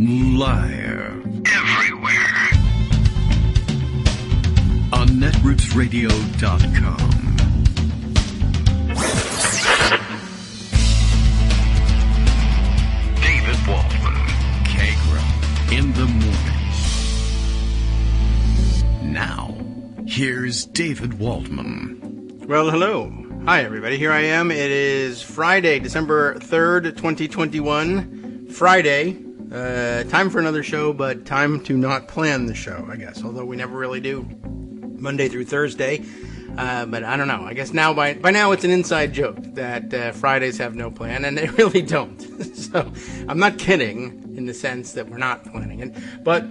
Live. Everywhere. On netrootsradio.com. David Waldman. Kagro. In the morning. Now, here's David Waldman. Well, hello. Hi, everybody. Here I am. It is Friday, December 3rd, 2021. Friday. Time for another show, but time to not plan the show, I guess. Although we never really do Monday through Thursday. But I don't know. I guess now by now it's an inside joke that Fridays have no plan, and they really don't. So I'm not kidding in the sense that we're not planning it. But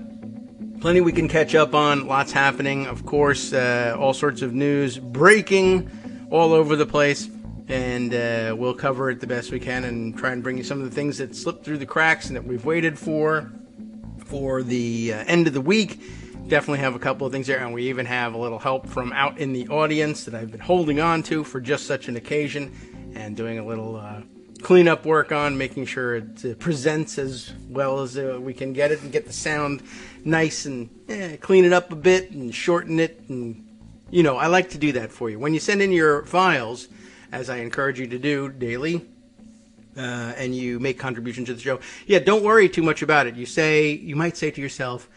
plenty we can catch up on. Lots happening. Of course, all sorts of news breaking all over the place. And we'll cover it the best we can and try and bring you some of the things that slipped through the cracks and that we've waited for the end of the week. Definitely have a couple of things there, and we even have a little help from out in the audience that I've been holding on to for just such an occasion and doing a little cleanup work on, making sure it presents as well as we can get it and get the sound nice and clean it up a bit and shorten it. And, you know, I like to do that for you. When you send in your files, as I encourage you to do daily, and you make contributions to the show, don't worry too much about it. You might say to yourself,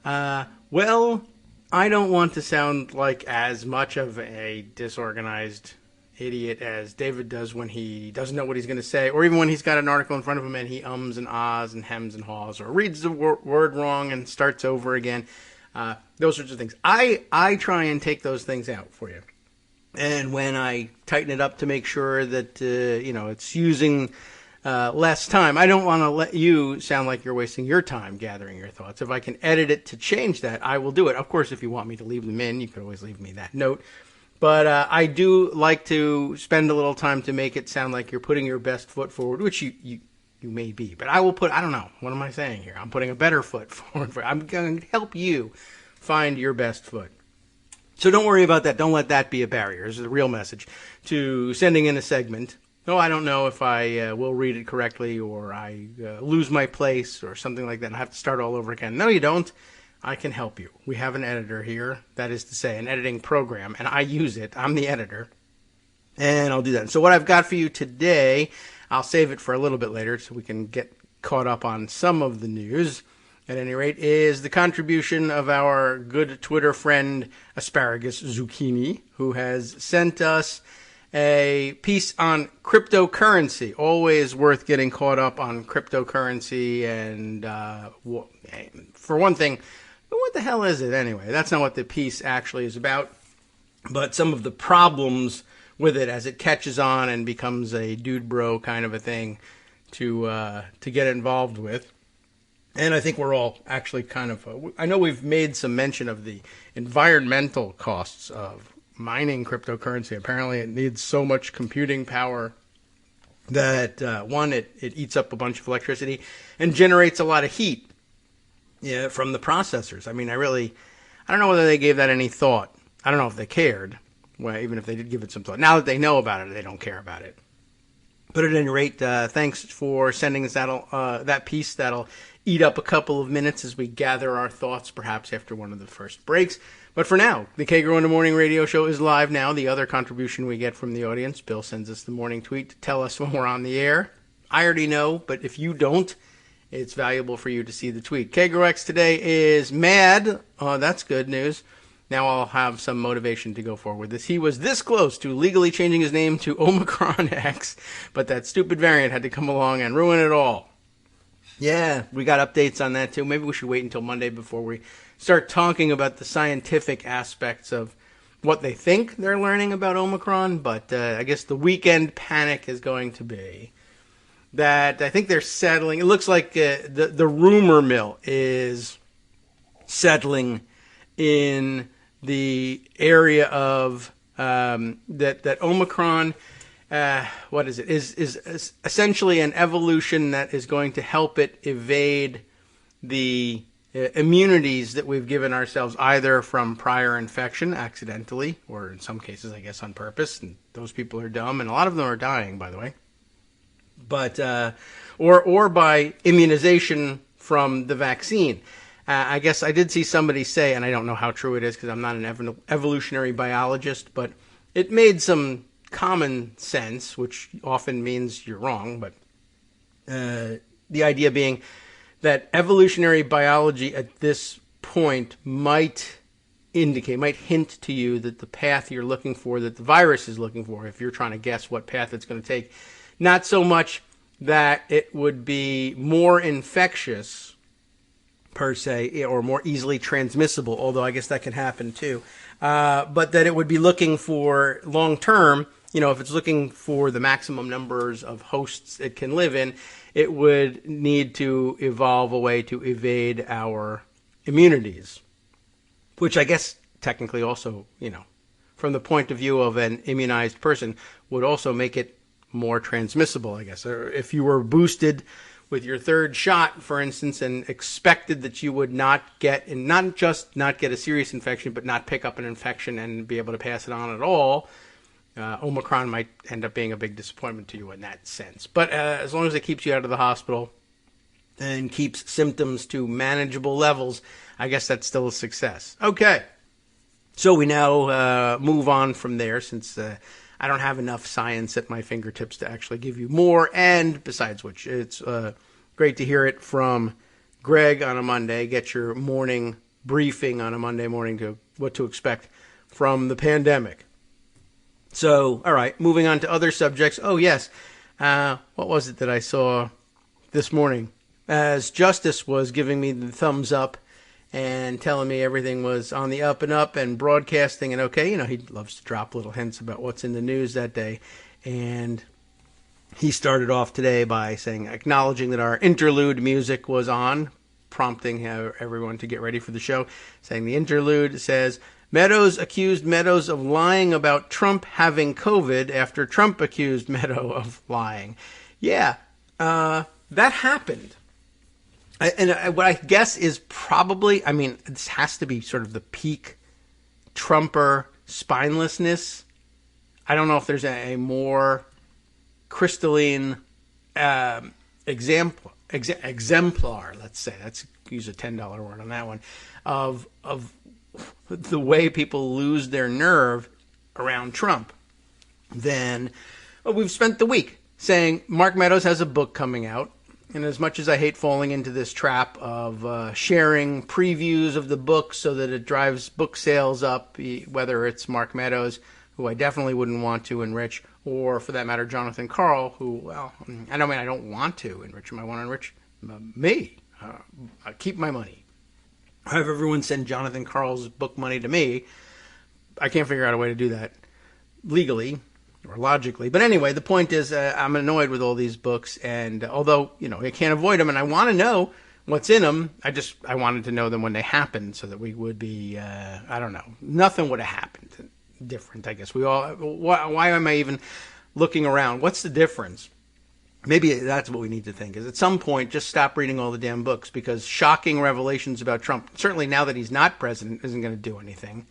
well, I don't want to sound like as much of a disorganized idiot as David does when he doesn't know what he's going to say, or even when he's got an article in front of him and he ums and ahs and hems and haws, or reads the word wrong and starts over again. Those sorts of things. I try and take those things out for you. And when I tighten it up to make sure that, it's using less time, I don't want to let you sound like you're wasting your time gathering your thoughts. If I can edit it to change that, I will do it. Of course, if you want me to leave them in, you could always leave me that note. But I do like to spend a little time to make it sound like you're putting your best foot forward, which you may be. But I will I don't know, what am I saying here? I'm putting a better foot forward. I'm going to help you find your best foot. So don't worry about that. Don't let that be a barrier. This is the real message to sending in a segment. No, I don't know if I will read it correctly, or I lose my place or something like that and I have to start all over again. No, you don't. I can help you. We have an editor here, that is to say, an editing program, and I use it. I'm the editor, and I'll do that. So what I've got for you today, I'll save it for a little bit later so we can get caught up on some of the news. At any rate, is the contribution of our good Twitter friend, Asparagus Zucchini, who has sent us a piece on cryptocurrency. Always worth getting caught up on cryptocurrency. And for one thing, what the hell is it anyway? That's not what the piece actually is about. But some of the problems with it as it catches on and becomes a dude bro kind of a thing to get involved with. And I think we're all actually kind of, I know we've made some mention of the environmental costs of mining cryptocurrency. Apparently it needs so much computing power that, it eats up a bunch of electricity and generates a lot of heat from the processors. I mean, I don't know whether they gave that any thought. I don't know if they cared, well, even if they did give it some thought. Now that they know about it, they don't care about it. But at any rate, thanks for sending us that piece. That'll eat up a couple of minutes as we gather our thoughts, perhaps after one of the first breaks. But for now, the Kagro in the Morning radio show is live now. The other contribution we get from the audience, Bill sends us the morning tweet to tell us when we're on the air. I already know, but if you don't, it's valuable for you to see the tweet. Kagro X today is mad. Oh, that's good news. Now I'll have some motivation to go forward with this. He was this close to legally changing his name to Omicron X, but that stupid variant had to come along and ruin it all. Yeah, we got updates on that too. Maybe we should wait until Monday before we start talking about the scientific aspects of what they think they're learning about Omicron. But I guess the weekend panic is going to be that I think they're settling. It looks like the rumor mill is settling in the area of that Omicron. What is it? Is essentially an evolution that is going to help it evade the immunities that we've given ourselves, either from prior infection accidentally, or in some cases, I guess, on purpose. And those people are dumb, and a lot of them are dying, by the way. But or by immunization from the vaccine. I guess I did see somebody say, and I don't know how true it is because I'm not an evolutionary biologist, but it made some common sense, which often means you're wrong, but the idea being that evolutionary biology at this point might hint to you that the path you're looking for, that the virus is looking for, if you're trying to guess what path it's going to take, not so much that it would be more infectious per se, or more easily transmissible, although I guess that can happen too, but that it would be looking for long term, if it's looking for the maximum numbers of hosts it can live in, it would need to evolve a way to evade our immunities, which I guess technically also, from the point of view of an immunized person, would also make it more transmissible, I guess. Or if you were boosted with your third shot, for instance, and expected that you would not get, and not just not get a serious infection, but not pick up an infection and be able to pass it on at all, Omicron might end up being a big disappointment to you in that sense. But as long as it keeps you out of the hospital and keeps symptoms to manageable levels, I guess that's still a success. Okay. So we now move on from there, since I don't have enough science at my fingertips to actually give you more. And besides which, it's great to hear it from Greg on a Monday. Get your morning briefing on a Monday morning to what to expect from the pandemic. So, all right, moving on to other subjects. Oh, yes. What was it that I saw this morning? As Justice was giving me the thumbs up and telling me everything was on the up and up and broadcasting and okay. He loves to drop little hints about what's in the news that day. And he started off today by acknowledging that our interlude music was on, prompting everyone to get ready for the show, saying the interlude says, Meadows accused Meadows of lying about Trump having COVID after Trump accused Meadows of lying. Yeah, that happened. And what I guess is probably, this has to be sort of the peak Trumper spinelessness. I don't know if there's a more crystalline exemplar, let's say, let's use a $10 word on that one, of the way people lose their nerve around Trump. Then we've spent the week saying Mark Meadows has a book coming out. And as much as I hate falling into this trap of sharing previews of the book so that it drives book sales up, whether it's Mark Meadows, who I definitely wouldn't want to enrich, or for that matter, Jonathan Karl, who, I don't want to enrich him. I want to enrich me. I keep my money. I have everyone send Jonathan Karl's book money to me. I can't figure out a way to do that legally or logically. But anyway, the point is I'm annoyed with all these books, and although, I can't avoid them, and I want to know what's in them, I wanted to know them when they happened so that we would be, nothing would have happened different, I guess. Why am I even looking around? What's the difference? Maybe that's what we need to think, is at some point just stop reading all the damn books, because shocking revelations about Trump, certainly now that he's not president, isn't going to do anything.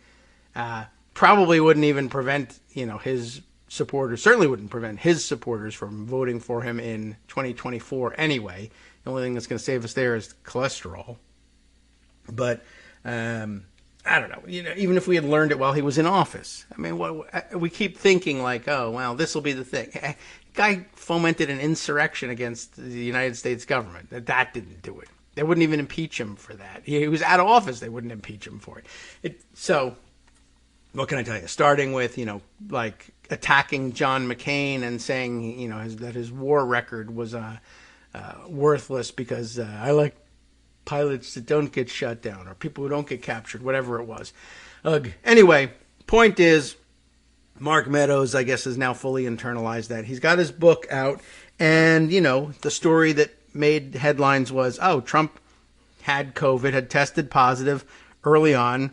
Probably wouldn't even prevent, his supporters, certainly wouldn't prevent his supporters from voting for him in 2024 anyway. The only thing that's going to save us there is cholesterol. But I don't know. Even if we had learned it while he was in office, we keep thinking like, oh, well, this will be the thing. Guy fomented an insurrection against the United States government. That didn't do it. They wouldn't even impeach him for that. He was out of office. They wouldn't impeach him for it. So, what can I tell you? Starting with, attacking John McCain and saying, that his war record was worthless because I like pilots that don't get shot down or people who don't get captured, whatever it was. Ugh. Anyway, point is, Mark Meadows, I guess, has now fully internalized that. He's got his book out, and, the story that made headlines was, Trump had COVID, had tested positive early on,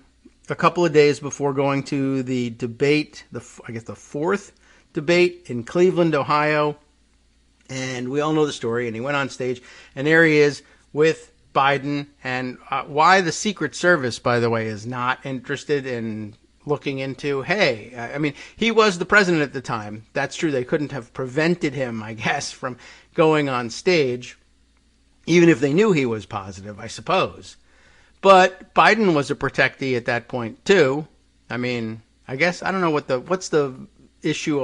a couple of days before going to the debate, the fourth debate in Cleveland, Ohio. And we all know the story, and he went on stage, and there he is with Biden. And why the Secret Service, by the way, is not interested in looking into, he was the president at the time. That's true. They couldn't have prevented him, I guess, from going on stage. even if they knew he was positive, I suppose. But Biden was a protectee at that point too. I mean, I guess I don't know what's the issue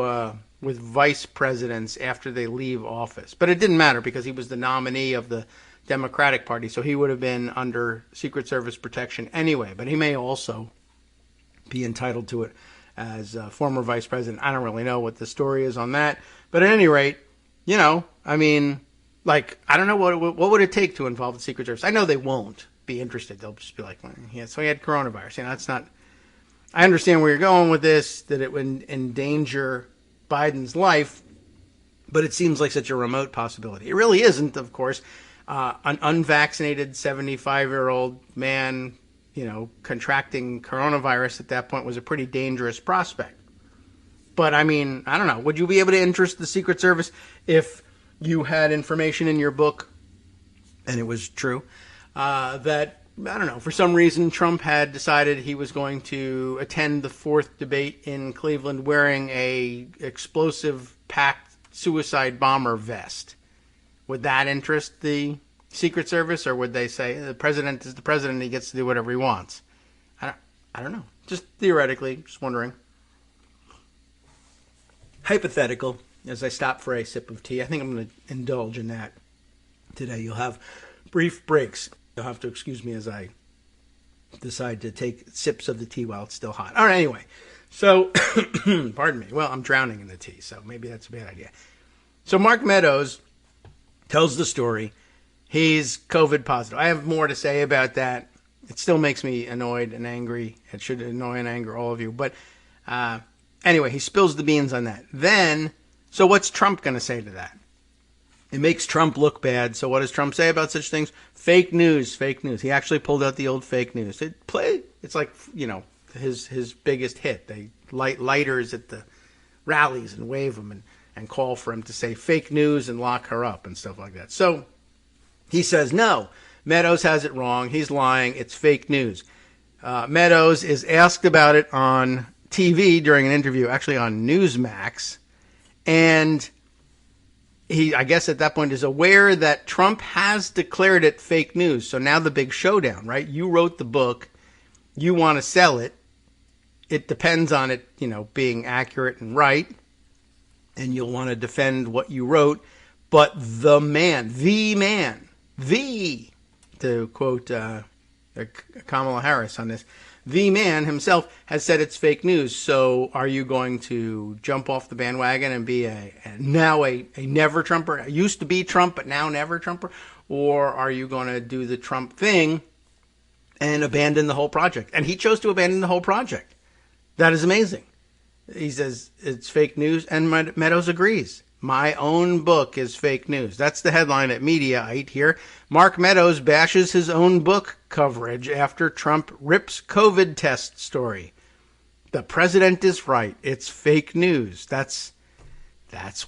with vice presidents after they leave office, but it didn't matter because he was the nominee of the Democratic Party, so he would have been under Secret Service protection anyway. But he may also be entitled to it as a former vice president. I don't really know what the story is on that, but at any rate, I mean, like, I don't know what would it take to involve the Secret Service. I know they won't be interested. They'll just be like, well, yeah, so he had coronavirus. That's not. I understand where you're going with this, that it would endanger Biden's life, but it seems like such a remote possibility. It really isn't, of course. An unvaccinated 75-year-old man, contracting coronavirus at that point was a pretty dangerous prospect. But, I mean, I don't know. Would you be able to interest the Secret Service if you had information in your book, and it was true, that, I don't know, for some reason Trump had decided he was going to attend the fourth debate in Cleveland wearing a explosive-packed suicide bomber vest? Would that interest the Secret Service, or would they say the president is the president, he gets to do whatever he wants? I don't know. Just theoretically, just wondering. Hypothetical, as I stop for a sip of tea. I think I'm going to indulge in that today. You'll have brief breaks. You'll have to excuse me as I decide to take sips of the tea while it's still hot. All right, anyway. So, pardon me. Well, I'm drowning in the tea, so maybe that's a bad idea. So Mark Meadows tells the story. He's COVID positive. I have more to say about that. It still makes me annoyed and angry. It should annoy and anger all of you. But anyway, he spills the beans on that. Then, so what's Trump going to say to that? It makes Trump look bad. So what does Trump say about such things? Fake news, fake news. He actually pulled out the old fake news. It's like, his biggest hit. They light lighters at the rallies and wave them and call for him to say fake news and lock her up and stuff like that. So he says, no, Meadows has it wrong. He's lying. It's fake news. Meadows is asked about it on TV during an interview, actually on Newsmax. And he, I guess at that point, is aware that Trump has declared it fake news. So now the big showdown, right? You wrote the book. You want to sell it. It depends on it, being accurate and right. And you'll want to defend what you wrote. But the man, to quote Kamala Harris on this, the man himself has said it's fake news. So are you going to jump off the bandwagon and be now a never Trumper? Used to be Trump, but now never Trumper? Or are you going to do the Trump thing and abandon the whole project? And he chose to abandon the whole project. That is amazing. He says it's fake news, and Meadows agrees. My own book is fake news. That's the headline at Mediaite here. Mark Meadows bashes his own book coverage after Trump rips COVID test story. The president is right. It's fake news. That's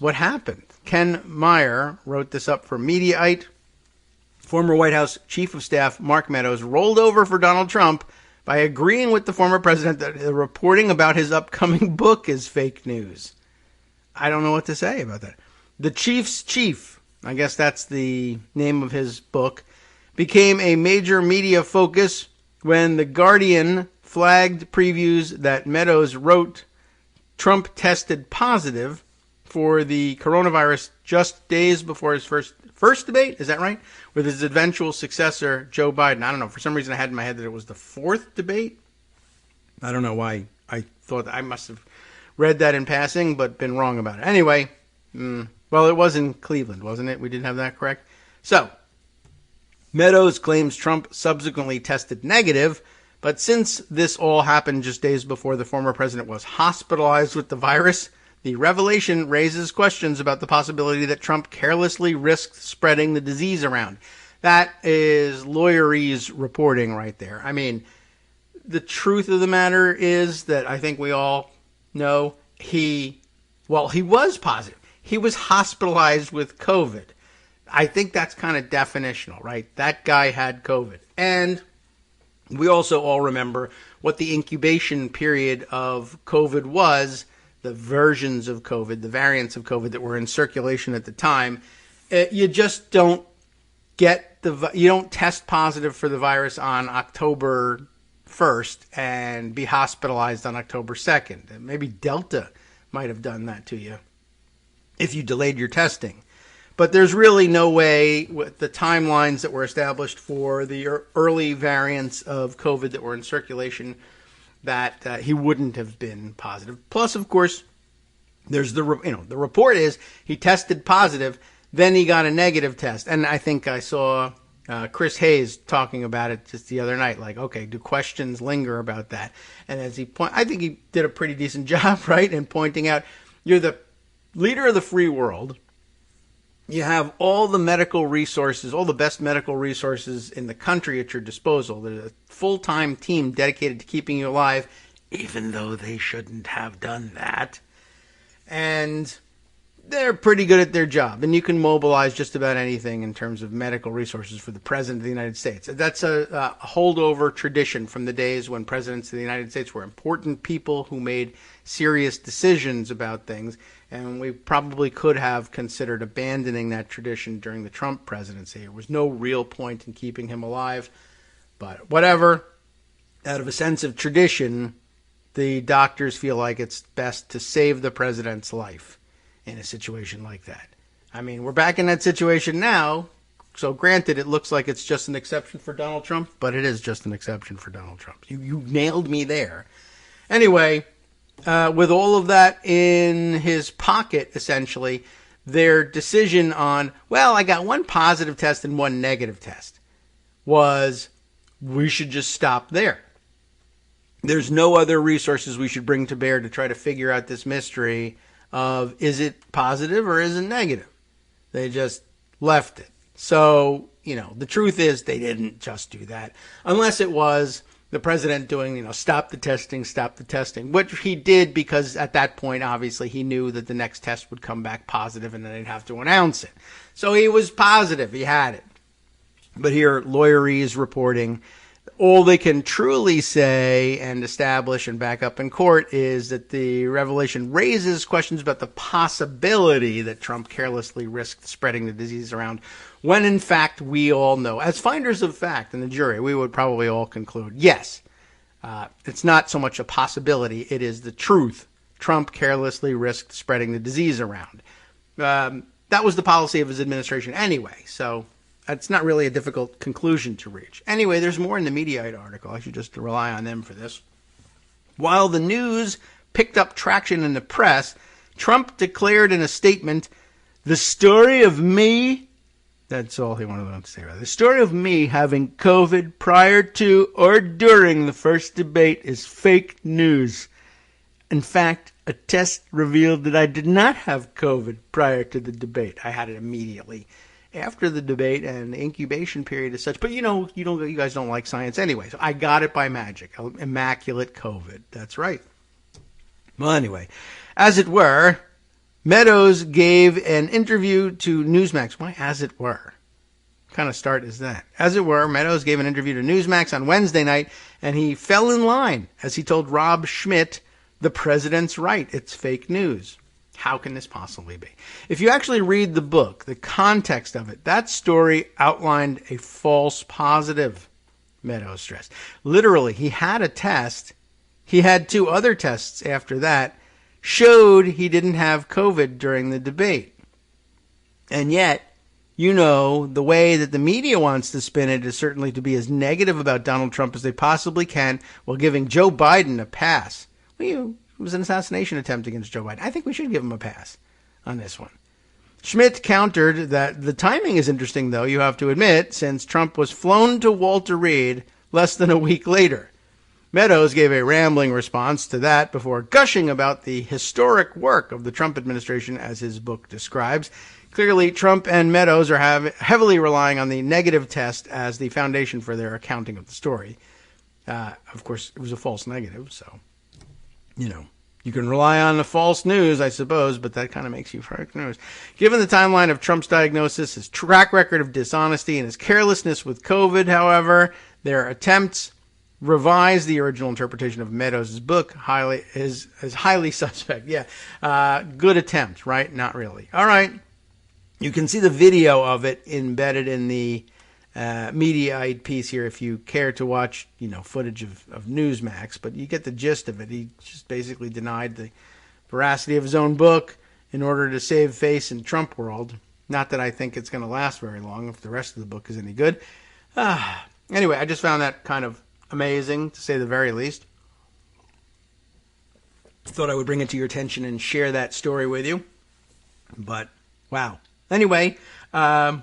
what happened. Ken Meyer wrote this up for Mediaite. Former White House Chief of Staff Mark Meadows rolled over for Donald Trump by agreeing with the former president that the reporting about his upcoming book is fake news. I don't know what to say about that. The Chief's Chief, I guess that's the name of his book, became a major media focus when The Guardian flagged previews that Meadows wrote Trump tested positive for the coronavirus just days before his first debate, is that right? With his eventual successor, Joe Biden. I don't know. For some reason I had in my head that it was the fourth debate. I don't know why I thought that. I must have read that in passing, but been wrong about it. Anyway, well, it was in Cleveland, wasn't it? We didn't have that correct. So, Meadows claims Trump subsequently tested negative, but since this all happened just days before the former president was hospitalized with the virus, the revelation raises questions about the possibility that Trump carelessly risked spreading the disease around. That is lawyerese reporting right there. I mean, the truth of the matter is that I think we all know he was positive. He was hospitalized with COVID. I think that's kind of definitional, right? That guy had COVID. And we also all remember what the incubation period of COVID was, the versions of COVID, the variants of COVID that were in circulation at the time. You just don't you don't test positive for the virus on October 1st and be hospitalized on October 2nd. Maybe Delta might have done that to you if you delayed your testing. But there's really no way with the timelines that were established for the early variants of COVID that were in circulation that he wouldn't have been positive. Plus, of course, there's the report is he tested positive, then he got a negative test. And I think I saw Chris Hayes talking about it just the other night. Like, okay, do questions linger about that? And as I think he did a pretty decent job, right, in pointing out you're the leader of the free world. You have all the medical resources, all the best medical resources in the country at your disposal. There's a full-time team dedicated to keeping you alive, even though they shouldn't have done that. And they're pretty good at their job. And you can mobilize just about anything in terms of medical resources for the President of the United States. That's a holdover tradition from the days when presidents of the United States were important people who made serious decisions about things. And we probably could have considered abandoning that tradition during the Trump presidency. There was no real point in keeping him alive. But whatever, out of a sense of tradition, the doctors feel like it's best to save the president's life in a situation like that. I mean, we're back in that situation now. So granted, it looks like it's just an exception for Donald Trump, but it is just an exception for Donald Trump. You nailed me there. Anyway, with all of that in his pocket, essentially, their decision on, well, I got one positive test and one negative test, was we should just stop there. There's no other resources we should bring to bear to try to figure out this mystery of is it positive or is it negative. They just left it. So, the truth is they didn't just do that. Unless it was the president doing, stop the testing, which he did because at that point, obviously, he knew that the next test would come back positive and then they'd have to announce it. So he was positive. He had it. But here, lawyerese reporting, all they can truly say and establish and back up in court is that the revelation raises questions about the possibility that Trump carelessly risked spreading the disease around, when in fact we all know, as finders of fact in the jury, we would probably all conclude, yes, it's not so much a possibility, it is the truth. Trump carelessly risked spreading the disease around. That was the policy of his administration anyway, so it's not really a difficult conclusion to reach. Anyway, there's more in the Mediaite article. I should just rely on them for this. While the news picked up traction in the press, Trump declared in a statement, the story of me, that's all he wanted to say about it, the story of me having COVID prior to or during the first debate is fake news. In fact, a test revealed that I did not have COVID prior to the debate. I had it immediately after the debate, and the incubation period is such. But you guys don't like science anyway. So I got it by magic. Immaculate COVID. That's right. Well, anyway, as it were, Meadows gave an interview to Newsmax. Why, as it were? What kind of start is that? As it were, Meadows gave an interview to Newsmax on Wednesday night, and he fell in line as he told Rob Schmidt, the president's right. It's fake news. How can this possibly be? If you actually read the book, the context of it, that story outlined a false positive, Meadows stressed. Literally, he had a test. He had 2 other tests after that, showed he didn't have COVID during the debate. And yet, the way that the media wants to spin it is certainly to be as negative about Donald Trump as they possibly can, while giving Joe Biden a pass. It was an assassination attempt against Joe Biden. I think we should give him a pass on this one. Schmidt countered that the timing is interesting, though, you have to admit, since Trump was flown to Walter Reed less than a week later. Meadows gave a rambling response to that before gushing about the historic work of the Trump administration, as his book describes. Clearly, Trump and Meadows are heavily relying on the negative test as the foundation for their accounting of the story. Of course, it was a false negative, so you can rely on the false news, I suppose, but that kind of makes you fake news. Given the timeline of Trump's diagnosis, his track record of dishonesty, and his carelessness with COVID, however, their attempts revise the original interpretation of Meadows' book is highly suspect. Yeah, good attempt, right? Not really. All right. You can see the video of it embedded in the Mediaite piece here if you care to watch, footage of Newsmax, but you get the gist of it. He just basically denied the veracity of his own book in order to save face in Trump world. Not that I think it's going to last very long if the rest of the book is any good. Anyway, I just found that kind of amazing, to say the very least. Thought I would bring it to your attention and share that story with you. But, wow. Anyway, it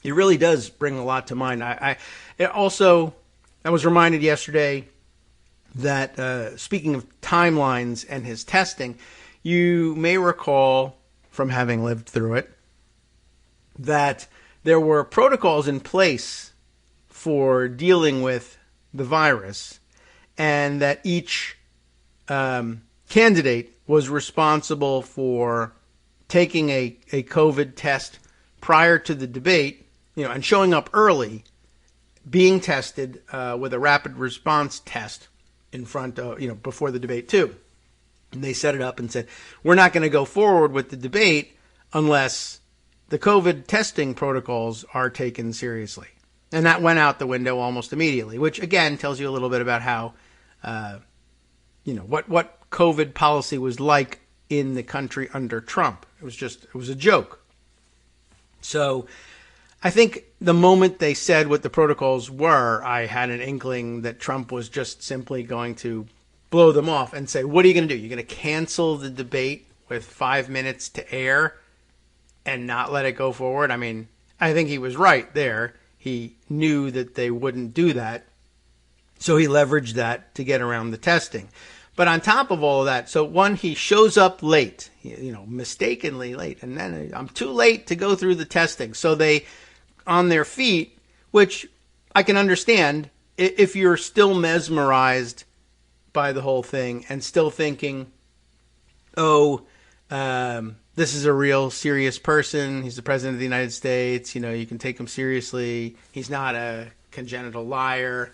really does bring a lot to mind. I was reminded yesterday that, speaking of timelines and his testing, you may recall from having lived through it that there were protocols in place for dealing with the virus, and that each candidate was responsible for taking a COVID test prior to the debate, and showing up early, being tested with a rapid response test in front of, before the debate too. And they set it up and said, we're not going to go forward with the debate unless the COVID testing protocols are taken seriously. And that went out the window almost immediately, which again tells you a little bit about how, what COVID policy was like in the country under Trump. It was a joke. So I think the moment they said what the protocols were, I had an inkling that Trump was just simply going to blow them off and say, what are you going to do? You're going to cancel the debate with 5 minutes to air and not let it go forward? I mean, I think he was right there. He knew that they wouldn't do that, so he leveraged that to get around the testing. But on top of all of that, so one, he shows up late, mistakenly late, and then I'm too late to go through the testing. So they, on their feet, which I can understand if you're still mesmerized by the whole thing and still thinking, this is a real serious person. He's the president of the United States. You can take him seriously. He's not a congenital liar.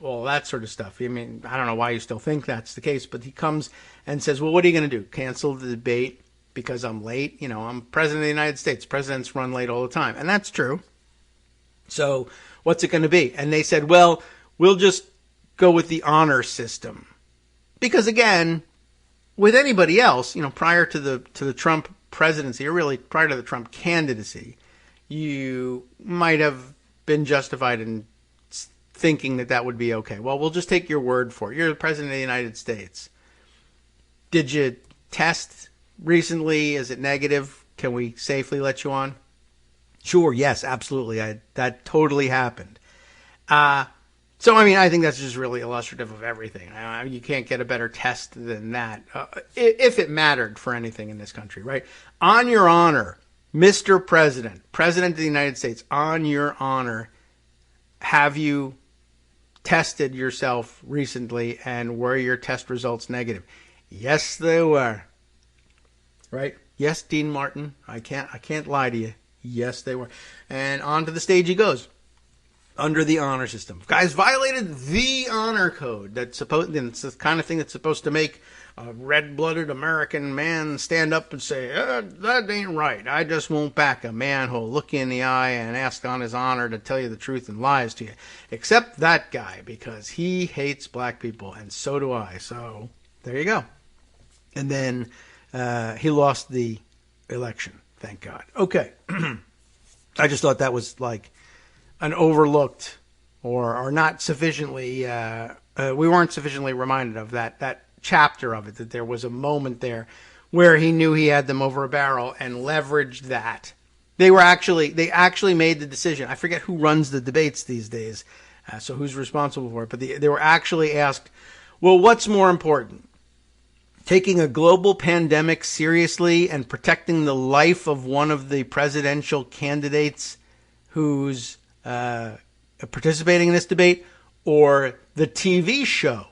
All that sort of stuff. I mean, I don't know why you still think that's the case, but he comes and says, well, what are you going to do? Cancel the debate because I'm late? I'm president of the United States. Presidents run late all the time. And that's true. So what's it going to be? And they said, well, we'll just go with the honor system. Because again, with anybody else, prior to the Trump presidency, or really prior to the Trump candidacy, you might have been justified in thinking that would be okay. Well, we'll just take your word for it. You're the president of the United States. Did you test recently? Is it negative? Can we safely let you on? Sure, yes, absolutely. That totally happened. So, I think that's just really illustrative of everything. You can't get a better test than that, if it mattered for anything in this country, right? On your honor, Mr. President, President of the United States, on your honor, have you tested yourself recently, and were your test results negative? Yes, they were. Right? Yes, Dean Martin. I can't lie to you. Yes, they were. And on to the stage he goes. Under the honor system. Guys violated the honor code. It's the kind of thing that's supposed to make a red-blooded American man stand up and say, that ain't right. I just won't back a man who'll look you in the eye and ask on his honor to tell you the truth and lies to you. Except that guy, because he hates black people, and so do I. So there you go. And then he lost the election. Thank God. Okay. I just thought that was like an overlooked or not sufficiently, we weren't sufficiently reminded of that chapter of it, that there was a moment there where he knew he had them over a barrel and leveraged that. They actually made the decision. I forget who runs the debates these days, so who's responsible for it, but they were actually asked, well, what's more important? Taking a global pandemic seriously and protecting the life of one of the presidential candidates who's participating in this debate, or the TV show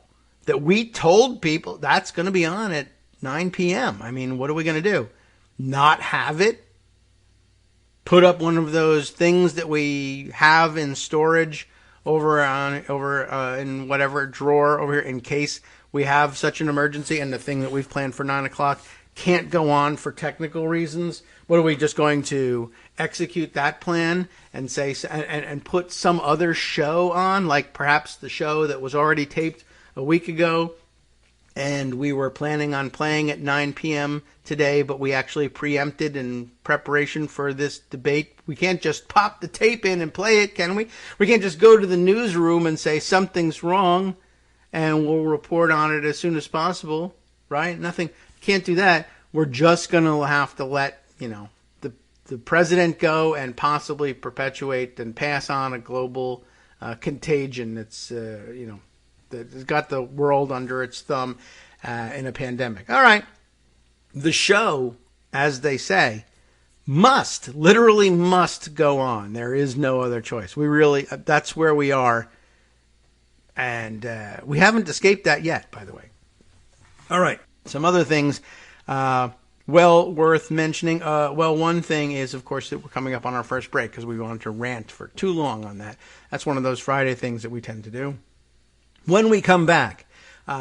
that we told people that's going to be on at 9 p.m. I mean, what are we going to do? Not have it? Put up one of those things that we have in storage over in whatever drawer over here in case we have such an emergency, and the thing that we've planned for 9 o'clock can't go on for technical reasons, what are we just going to execute that plan and say and put some other show on, like perhaps the show that was already taped a week ago and we were planning on playing at 9 p.m. today, but we actually preempted in preparation for this debate? We can't just pop the tape in and play it, can we? We can't just go to the newsroom and say something's wrong and we'll report on it as soon as possible, right? Nothing. Can't do that. We're just going to have to let, the president go and possibly perpetuate and pass on a global contagion that's, that's got the world under its thumb in a pandemic. All right. The show, as they say, literally must go on. There is no other choice. That's where we are. And we haven't escaped that yet, by the way. All right. Some other things well worth mentioning. One thing is, of course, that we're coming up on our first break because we wanted to rant for too long on that. That's one of those Friday things that we tend to do. When we come back,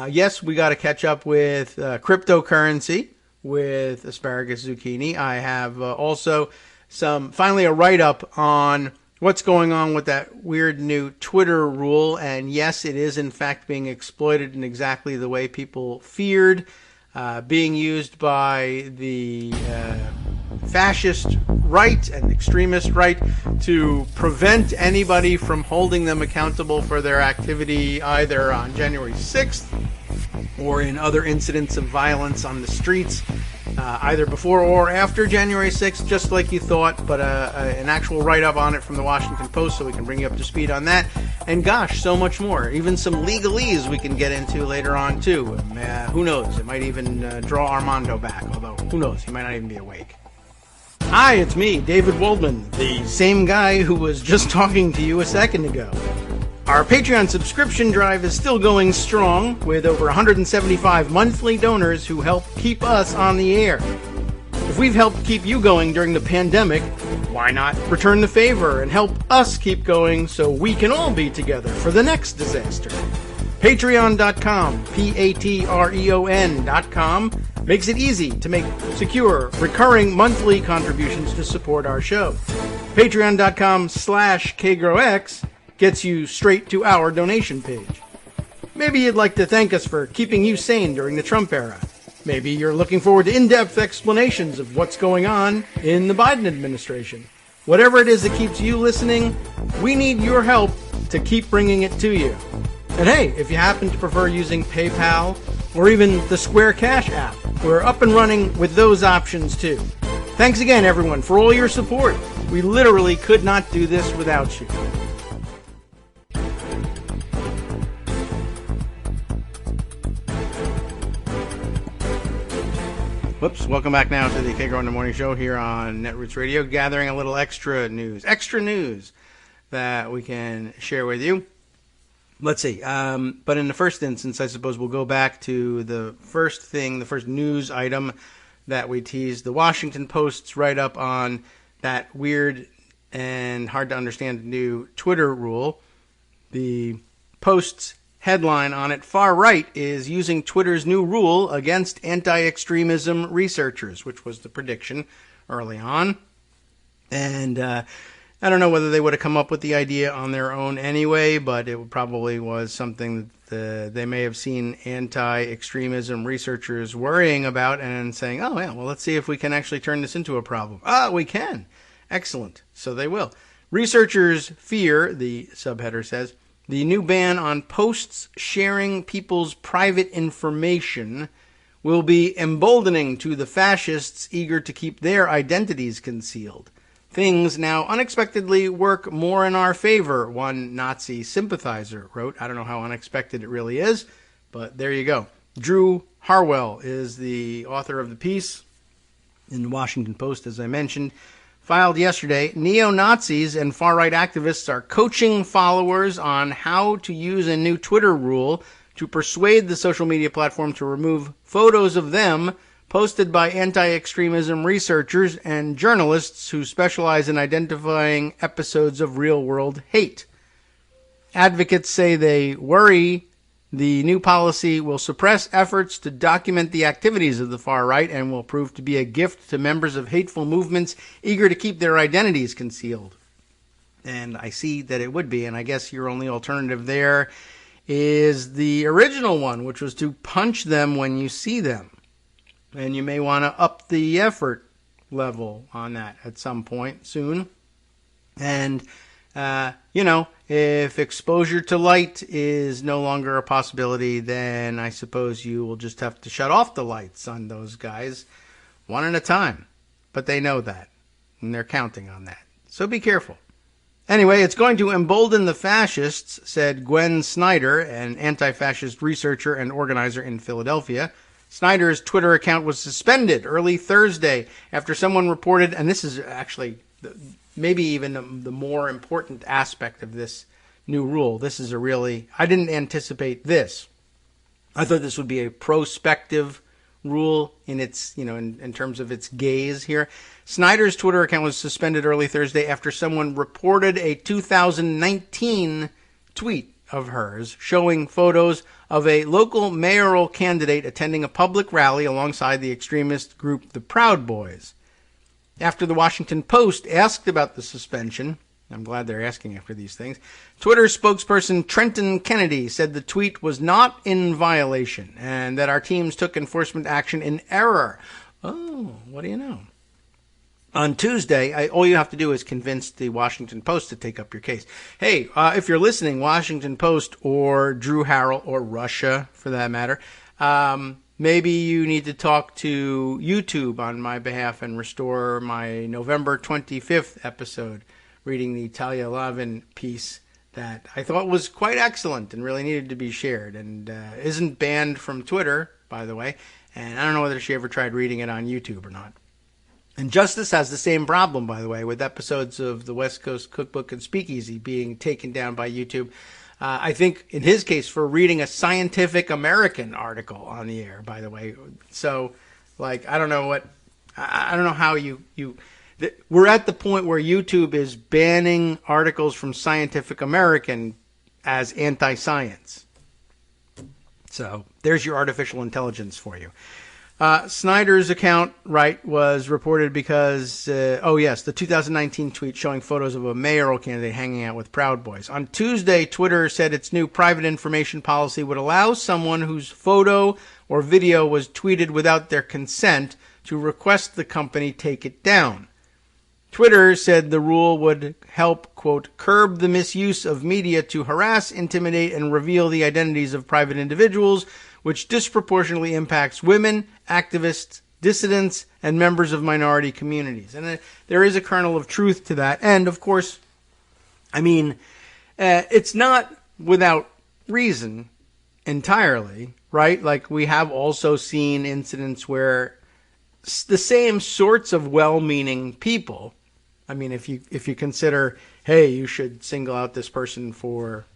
yes, we got to catch up with cryptocurrency with Asparagus Zucchini. I have also finally a write-up on what's going on with that weird new Twitter rule. And yes, it is in fact being exploited in exactly the way people feared. Being used by the fascist right and extremist right to prevent anybody from holding them accountable for their activity either on January 6th or in other incidents of violence on the streets, either before or after January 6th, just like you thought, but an actual write-up on it from the Washington Post so we can bring you up to speed on that. And gosh, so much more. Even some legalese we can get into later on, too. Who knows? It might even draw Armando back, although who knows? He might not even be awake. Hi, it's me, David Waldman, the same guy who was just talking to you a second ago. Our Patreon subscription drive is still going strong, with over 175 monthly donors who help keep us on the air. If we've helped keep you going during the pandemic, why not return the favor and help us keep going so we can all be together for the next disaster? Patreon.com, Patreon.com, makes it easy to make secure, recurring monthly contributions to support our show. Patreon.com/KagroX gets you straight to our donation page. Maybe you'd like to thank us for keeping you sane during the Trump era. Maybe you're looking forward to in-depth explanations of what's going on in the Biden administration. Whatever it is that keeps you listening, we need your help to keep bringing it to you. And hey, if you happen to prefer using PayPal or even the Square Cash app, we're up and running with those options too. Thanks again, everyone, for all your support. We literally could not do this without you. Whoops, welcome back now to the Kagro in the Morning Show here on Netroots Radio, gathering a little extra news that we can share with you. Let's see, but in the first instance, I suppose we'll go back to the first news item that we teased, the Washington Post's write-up on that weird and hard to understand new Twitter rule. The Post's headline on it, far right is using Twitter's new rule against anti-extremism researchers, which was the prediction early on. And I don't know whether they would have come up with the idea on their own anyway, but it probably was something that they may have seen anti-extremism researchers worrying about and saying, oh, yeah, well, let's see if we can actually turn this into a problem. Ah, we can. Excellent. So they will. Researchers fear, the subheader says, the new ban on posts sharing people's private information will be emboldening to the fascists eager to keep their identities concealed. Things now unexpectedly work more in our favor, one Nazi sympathizer wrote. I don't know how unexpected it really is, but there you go. Drew Harwell is the author of the piece in the Washington Post, as I mentioned. Filed yesterday, neo-Nazis and far-right activists are coaching followers on how to use a new Twitter rule to persuade the social media platform to remove photos of them posted by anti-extremism researchers and journalists who specialize in identifying episodes of real-world hate. Advocates say they worry The new policy will suppress efforts to document the activities of the far right and will prove to be a gift to members of hateful movements eager to keep their identities concealed. And I see that it would be, and I guess your only alternative there is the original one, which was to punch them when you see them. And you may want to up the effort level on that at some point soon. And, if exposure to light is no longer a possibility, then I suppose you will just have to shut off the lights on those guys one at a time. But they know that, and they're counting on that. So be careful. Anyway, it's going to embolden the fascists, said Gwen Snyder, an anti-fascist researcher and organizer in Philadelphia. Snyder's Twitter account was suspended early Thursday after someone reported, and this is actually maybe even the more important aspect of this new rule. This is I didn't anticipate this. I thought this would be a prospective rule in its, in terms of its gaze here. Snyder's Twitter account was suspended early Thursday after someone reported a 2019 tweet of hers showing photos of a local mayoral candidate attending a public rally alongside the extremist group the Proud Boys. After the Washington Post asked about the suspension, I'm glad they're asking after these things, Twitter spokesperson Trenton Kennedy said the tweet was not in violation and that our teams took enforcement action in error. Oh, what do you know? On Tuesday, all you have to do is convince the Washington Post to take up your case. Hey, if you're listening, Washington Post or Drew Harrell or Russia, for that matter, maybe you need to talk to YouTube on my behalf and restore my November 25th episode, reading the Talia Lavin piece that I thought was quite excellent and really needed to be shared and isn't banned from Twitter, by the way. And I don't know whether she ever tried reading it on YouTube or not. And Justice has the same problem, by the way, with episodes of the West Coast Cookbook and Speakeasy being taken down by YouTube. I think in his case for reading a Scientific American article on the air, by the way. So, I don't know how we're at the point where YouTube is banning articles from Scientific American as anti-science. So there's your artificial intelligence for you. Snyder's account, was reported because, the 2019 tweet showing photos of a mayoral candidate hanging out with Proud Boys. On Tuesday, Twitter said its new private information policy would allow someone whose photo or video was tweeted without their consent to request the company take it down. Twitter said the rule would help, quote, curb the misuse of media to harass, intimidate, and reveal the identities of private individuals, which disproportionately impacts women, activists, dissidents, and members of minority communities. And there is a kernel of truth to that. And, of course, it's not without reason entirely, right? Like, we have also seen incidents where the same sorts of well-meaning people, if you consider, hey, you should single out this person for,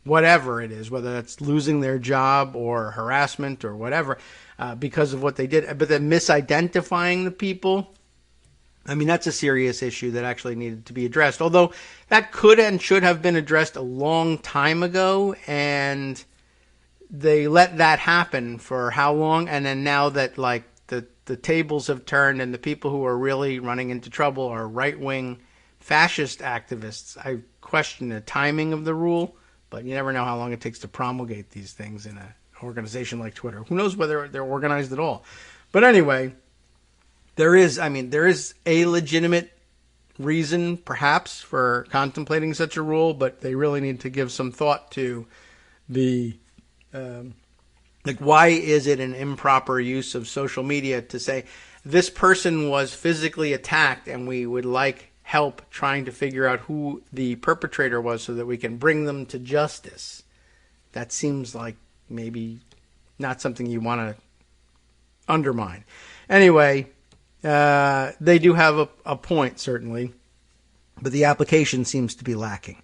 whatever it is, whether that's losing their job or harassment or whatever, because of what they did. But then misidentifying the people, that's a serious issue that actually needed to be addressed. Although that could and should have been addressed a long time ago, and they let that happen for how long? And then now that, the tables have turned and the people who are really running into trouble are right-wing fascist activists, I question the timing of the rule. But you never know how long it takes to promulgate these things in an organization like Twitter. Who knows whether they're organized at all? But anyway, there is a legitimate reason, perhaps, for contemplating such a rule, but they really need to give some thought to the, why is it an improper use of social media to say this person was physically attacked and we would like help trying to figure out who the perpetrator was so that we can bring them to justice. That seems like maybe not something you want to undermine. Anyway, they do have a point, certainly, but the application seems to be lacking.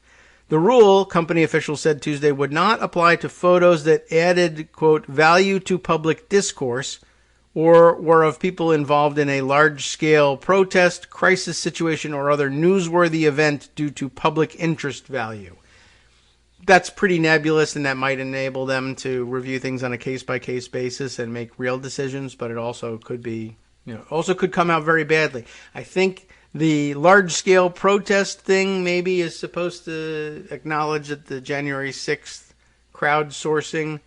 The rule, company officials said Tuesday, would not apply to photos that added, quote, value to public discourse or were of people involved in a large-scale protest, crisis situation, or other newsworthy event due to public interest value. that's pretty nebulous, and that might enable them to review things on a case-by-case basis and make real decisions, but it also could be, also could come out very badly. I think the large-scale protest thing maybe is supposed to acknowledge that the January 6th crowdsourcing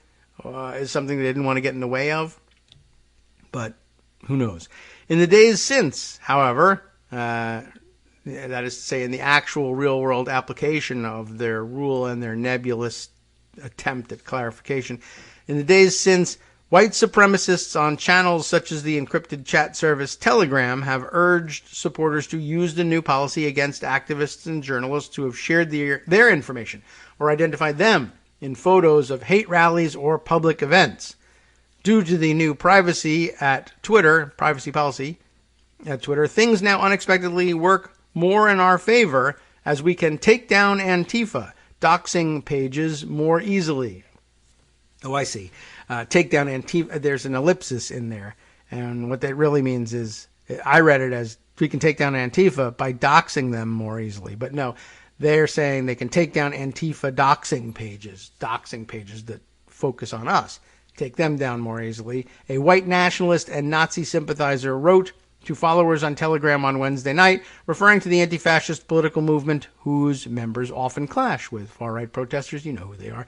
is something they didn't want to get in the way of, but who knows. In the days since, however, that is to say in the actual real-world application of their rule and their nebulous attempt at clarification, in the days since, white supremacists on channels such as the encrypted chat service Telegram have urged supporters to use the new policy against activists and journalists who have shared their information or identified them in photos of hate rallies or public events. Due to the new privacy policy at Twitter, things now unexpectedly work more in our favor as we can take down Antifa doxing pages more easily. Oh, I see. Take down Antifa. There's an ellipsis in there. And what that really means is, I read it as we can take down Antifa by doxing them more easily. But no, they're saying they can take down Antifa doxing pages that focus on us. Take them down more easily. A white nationalist and Nazi sympathizer wrote to followers on Telegram on Wednesday night, referring to the anti-fascist political movement whose members often clash with far-right protesters. You know who they are.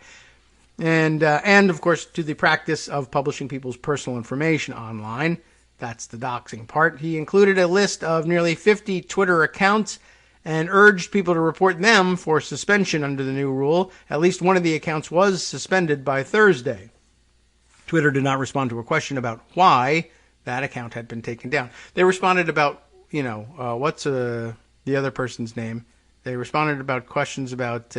And of course, to the practice of publishing people's personal information online. That's the doxing part. He included a list of nearly 50 Twitter accounts and urged people to report them for suspension under the new rule. At least one of the accounts was suspended by Thursday. Twitter did not respond to a question about why that account had been taken down. They responded about, what's the other person's name? They responded about questions about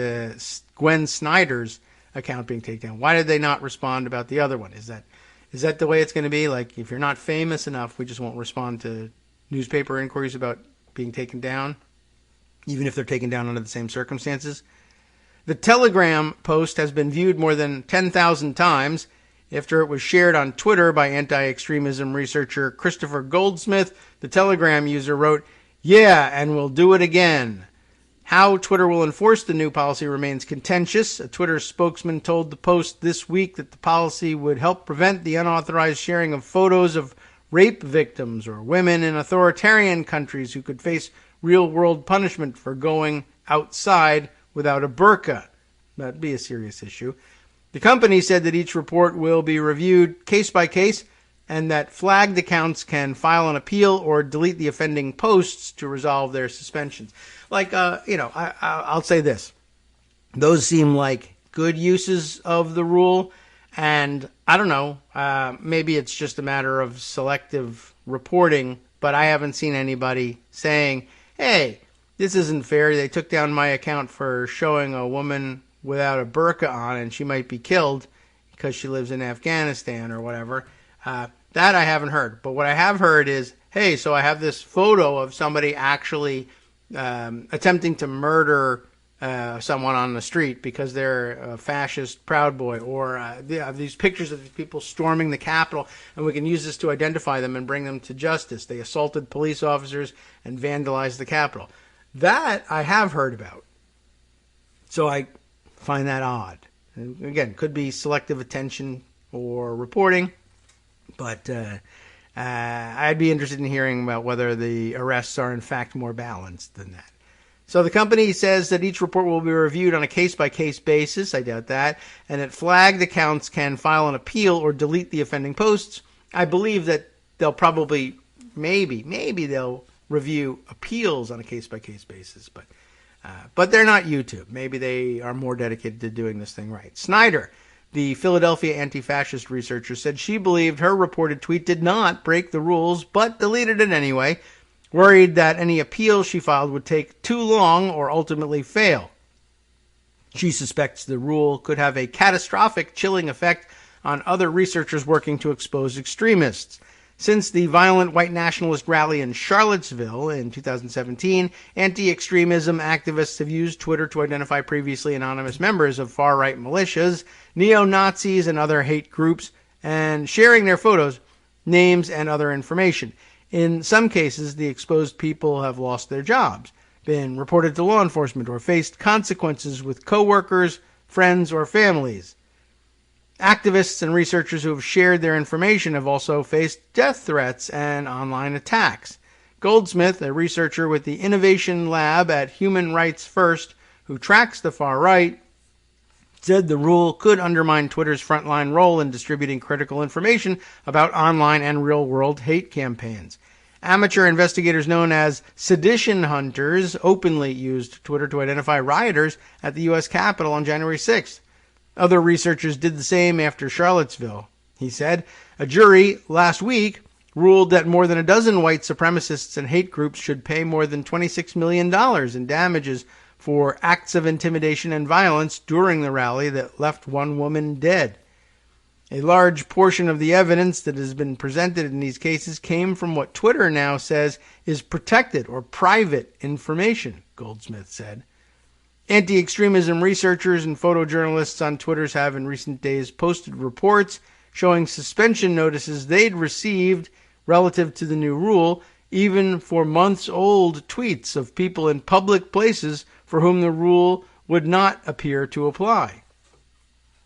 Gwen Snyder's account being taken down. Why did they not respond about the other one? Is that the way it's going to be? Like, if you're not famous enough, we just won't respond to newspaper inquiries about being taken down, even if they're taken down under the same circumstances? The Telegram post has been viewed more than 10,000 times after it was shared on Twitter by anti-extremism researcher Christopher Goldsmith. The Telegram user wrote, "Yeah, and we'll do it again." How Twitter will enforce the new policy remains contentious. A Twitter spokesman told the Post this week that the policy would help prevent the unauthorized sharing of photos of rape victims or women in authoritarian countries who could face real-world punishment for going outside without a burqa. That'd be a serious issue. The company said that each report will be reviewed case by case and that flagged accounts can file an appeal or delete the offending posts to resolve their suspensions. Like, I'll say this. Those seem like good uses of the rule. And I don't know, maybe it's just a matter of selective reporting, but I haven't seen anybody saying, hey, this isn't fair. They took down my account for showing a woman without a burqa on and she might be killed because she lives in Afghanistan or whatever. That I haven't heard. But what I have heard is, hey, so I have this photo of somebody actually attempting to murder someone on the street because they're a fascist Proud Boy, or they have these pictures of these people storming the Capitol, and we can use this to identify them and bring them to justice. They assaulted police officers and vandalized the Capitol. That I have heard about. So I find that odd. And again, could be selective attention or reporting, but I'd be interested in hearing about whether the arrests are in fact more balanced than that. So the company says that each report will be reviewed on a case-by-case basis. I doubt that. And that flagged accounts can file an appeal or delete the offending posts. I believe that they'll probably, maybe they'll review appeals on a case-by-case basis. But they're not YouTube. Maybe they are more dedicated to doing this thing right. Snyder, the Philadelphia anti-fascist researcher, said she believed her reported tweet did not break the rules, but deleted it anyway, worried that any appeal she filed would take too long or ultimately fail. She suspects the rule could have a catastrophic chilling effect on other researchers working to expose extremists. Since the violent white nationalist rally in Charlottesville in 2017, anti-extremism activists have used Twitter to identify previously anonymous members of far-right militias, neo-Nazis, and other hate groups, and sharing their photos, names, and other information. In some cases, the exposed people have lost their jobs, been reported to law enforcement, or faced consequences with coworkers friends, or families. Activists and researchers who have shared their information have also faced death threats and online attacks. Goldsmith, a researcher with the Innovation Lab at Human Rights First, who tracks the far right, said the rule could undermine Twitter's frontline role in distributing critical information about online and real-world hate campaigns. Amateur investigators known as sedition hunters openly used Twitter to identify rioters at the U.S. Capitol on January 6th. Other researchers did the same after Charlottesville. He said, a jury last week ruled that more than a dozen white supremacists and hate groups should pay more than $26 million in damages for acts of intimidation and violence during the rally that left one woman dead. A large portion of the evidence that has been presented in these cases came from what Twitter now says is protected or private information, Goldsmith said. Anti-extremism researchers and photojournalists on Twitter have in recent days posted reports showing suspension notices they'd received relative to the new rule, even for months-old tweets of people in public places for whom the rule would not appear to apply.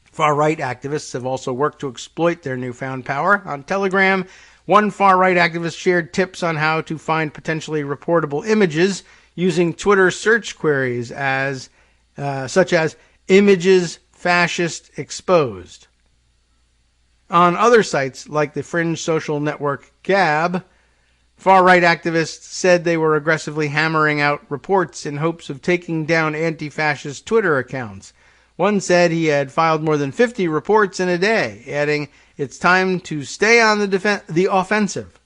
Far-right activists have also worked to exploit their newfound power. On Telegram, one far-right activist shared tips on how to find potentially reportable images using Twitter search queries such as images fascist exposed. On other sites like the fringe social network Gab, far-right activists said they were aggressively hammering out reports in hopes of taking down anti-fascist Twitter accounts. One said he had filed more than 50 reports in a day, adding, "It's time to stay on the offensive."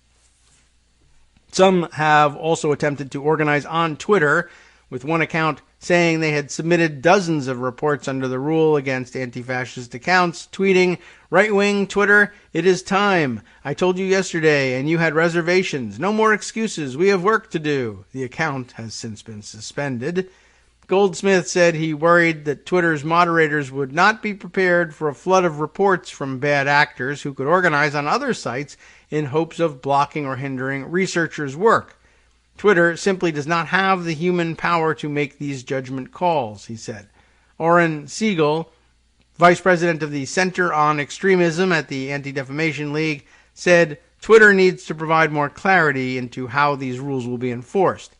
Some have also attempted to organize on Twitter, with one account saying they had submitted dozens of reports under the rule against anti-fascist accounts, tweeting, "Right-wing Twitter, it is time. I told you yesterday, and you had reservations. No more excuses. We have work to do." The account has since been suspended. Goldsmith said he worried that Twitter's moderators would not be prepared for a flood of reports from bad actors who could organize on other sites in hopes of blocking or hindering researchers' work. Twitter simply does not have the human power to make these judgment calls, he said. Oren Siegel, vice president of the Center on Extremism at the Anti-Defamation League, said Twitter needs to provide more clarity into how these rules will be enforced.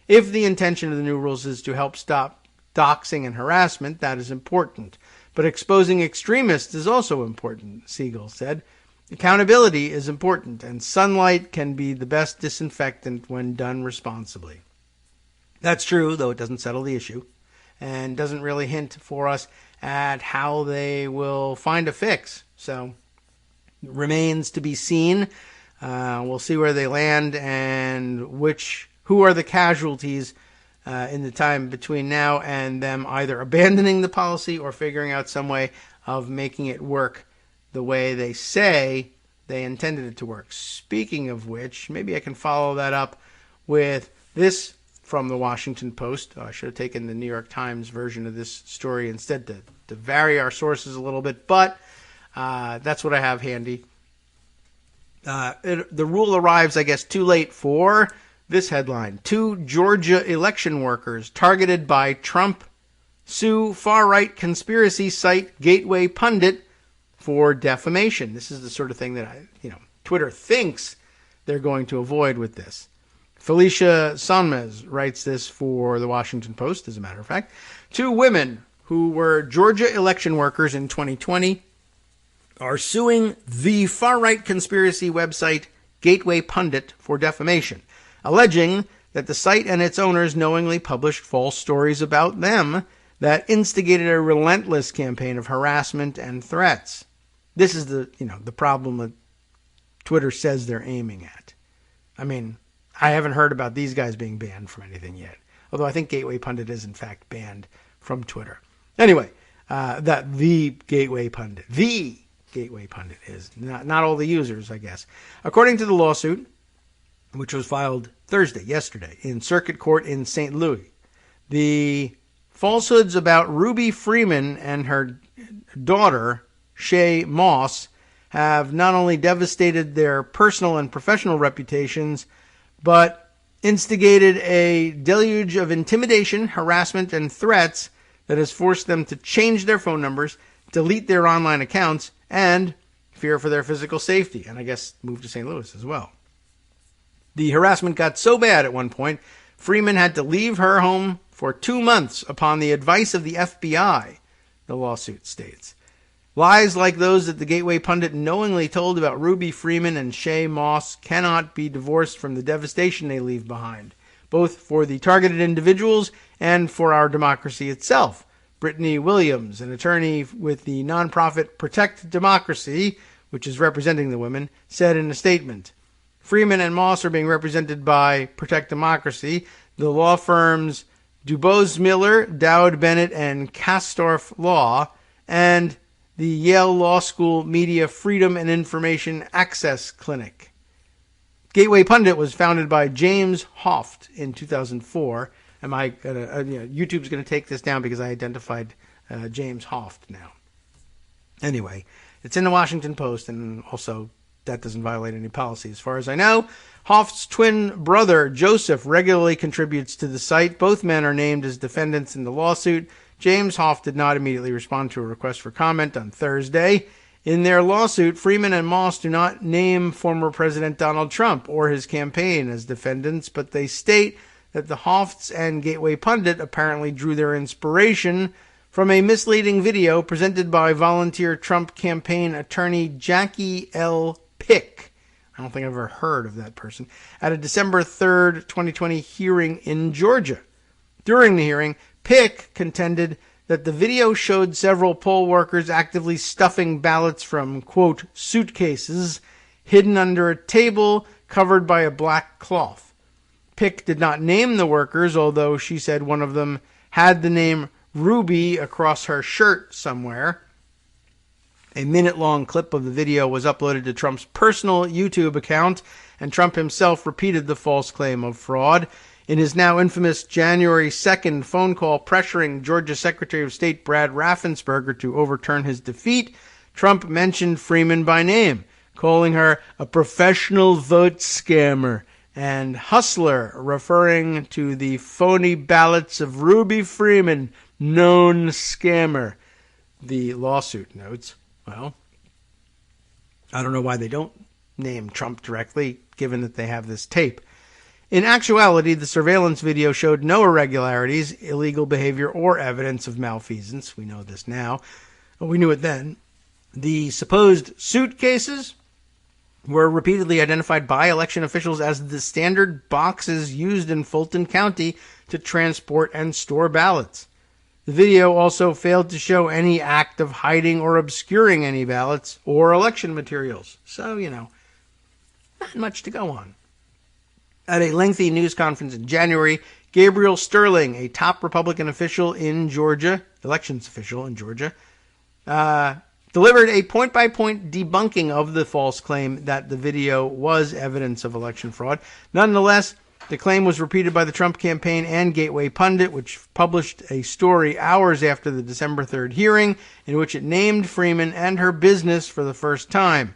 If the intention of the new rules is to help stop doxing and harassment, that is important. But exposing extremists is also important, Siegel said. Accountability is important, and sunlight can be the best disinfectant when done responsibly. That's true, though it doesn't settle the issue, and doesn't really hint for us at how they will find a fix. So, it remains to be seen. We'll see where they land and who are the casualties in the time between now and them either abandoning the policy or figuring out some way of making it work the way they say they intended it to work. Speaking of which, maybe I can follow that up with this from the Washington Post. I should have taken the New York Times version of this story instead to vary our sources a little bit, but that's what I have handy. The rule arrives, I guess, too late for this headline. 2 Georgia election workers targeted by Trump sue far-right conspiracy site Gateway Pundit for defamation. This is the sort of thing that Twitter thinks they're going to avoid with this. Felicia Sonmez writes this for the Washington Post, as a matter of fact. 2 women who were Georgia election workers in 2020 are suing the far-right conspiracy website Gateway Pundit for defamation, alleging that the site and its owners knowingly published false stories about them that instigated a relentless campaign of harassment and threats. This is the problem that Twitter says they're aiming at. I mean, I haven't heard about these guys being banned from anything yet, although I think Gateway Pundit is in fact banned from Twitter. Anyway, the Gateway Pundit is not all the users, I guess. According to the lawsuit, which was filed yesterday, in Circuit Court in St. Louis, the falsehoods about Ruby Freeman and her daughter, Shay Moss, have not only devastated their personal and professional reputations, but instigated a deluge of intimidation, harassment, and threats that has forced them to change their phone numbers, delete their online accounts, and fear for their physical safety, and I guess move to St. Louis as well. The harassment got so bad at one point, Freeman had to leave her home for 2 months upon the advice of the FBI, the lawsuit states. Lies like those that the Gateway pundit knowingly told about Ruby Freeman and Shay Moss cannot be divorced from the devastation they leave behind, both for the targeted individuals and for our democracy itself. Brittany Williams, an attorney with the nonprofit Protect Democracy, which is representing the women, said in a statement, Freeman and Moss are being represented by Protect Democracy, the law firms Dubose Miller, Dowd Bennett, and Kastorf Law, and the Yale Law School Media Freedom and Information Access Clinic. Gateway Pundit was founded by James Hoft in 2004. YouTube's going to take this down because I identified James Hoft now. Anyway, it's in the Washington Post, and also that doesn't violate any policy as far as I know. Hoft's twin brother, Joseph, regularly contributes to the site. Both men are named as defendants in the lawsuit. James Hoft did not immediately respond to a request for comment on Thursday. In their lawsuit, Freeman and Moss do not name former President Donald Trump or his campaign as defendants, but they state that the Hofts and Gateway Pundit apparently drew their inspiration from a misleading video presented by volunteer Trump campaign attorney Jackie L. Pick. I don't think I've ever heard of that person. At a December 3rd, 2020 hearing in Georgia. During the hearing, Pick contended that the video showed several poll workers actively stuffing ballots from, quote, suitcases hidden under a table covered by a black cloth. Pick did not name the workers, although she said one of them had the name Ruby across her shirt somewhere. A minute-long clip of the video was uploaded to Trump's personal YouTube account, and Trump himself repeated the false claim of fraud. In his now infamous January 2nd phone call pressuring Georgia Secretary of State Brad Raffensperger to overturn his defeat, Trump mentioned Freeman by name, calling her a professional vote scammer and hustler, referring to the phony ballots of Ruby Freeman, known scammer. The lawsuit notes, well, I don't know why they don't name Trump directly, given that they have this tape. In actuality, the surveillance video showed no irregularities, illegal behavior, or evidence of malfeasance. We know this now. Well, we knew it then. The supposed suitcases were repeatedly identified by election officials as the standard boxes used in Fulton County to transport and store ballots. The video also failed to show any act of hiding or obscuring any ballots or election materials. So, not much to go on. At a lengthy news conference in January, Gabriel Sterling, a top Republican official in Georgia, elections official in Georgia, delivered a point-by-point debunking of the false claim that the video was evidence of election fraud. Nonetheless, the claim was repeated by the Trump campaign and Gateway Pundit, which published a story hours after the December 3rd hearing in which it named Freeman and her business for the first time.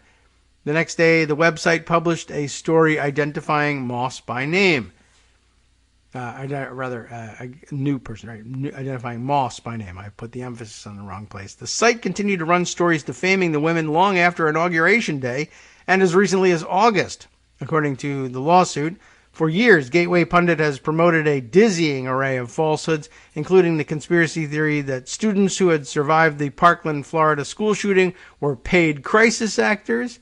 The next day, the website published a story identifying Moss by name. A new person, right? Identifying Moss by name. I put the emphasis on the wrong place. The site continued to run stories defaming the women long after Inauguration Day and as recently as August. According to the lawsuit, for years, Gateway Pundit has promoted a dizzying array of falsehoods, including the conspiracy theory that students who had survived the Parkland, Florida school shooting were paid crisis actors,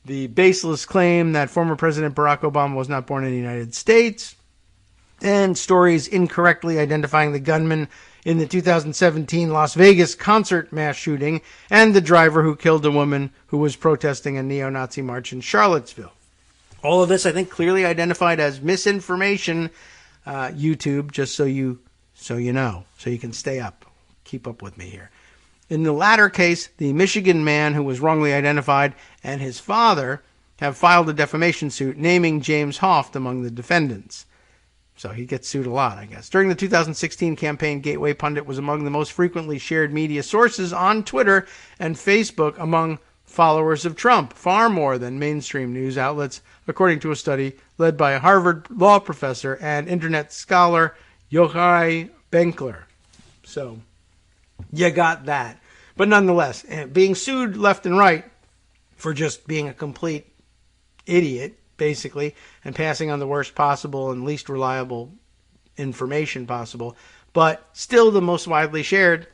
the baseless claim that former President Barack Obama was not born in the United States, and stories incorrectly identifying the gunman in the 2017 Las Vegas concert mass shooting and the driver who killed a woman who was protesting a neo-Nazi march in Charlottesville. All of this, I think, clearly identified as misinformation, YouTube, just so you know, so you can stay up, keep up with me here. In the latter case, the Michigan man who was wrongly identified and his father have filed a defamation suit naming James Hoft among the defendants. So he gets sued a lot, I guess. During the 2016 campaign, Gateway Pundit was among the most frequently shared media sources on Twitter and Facebook among followers of Trump, far more than mainstream news outlets, according to a study led by a Harvard law professor and internet scholar Yochai Benkler. So, You got that. But nonetheless, being sued left and right for just being a complete idiot, basically, and passing on the worst possible and least reliable information possible, but still the most widely shared.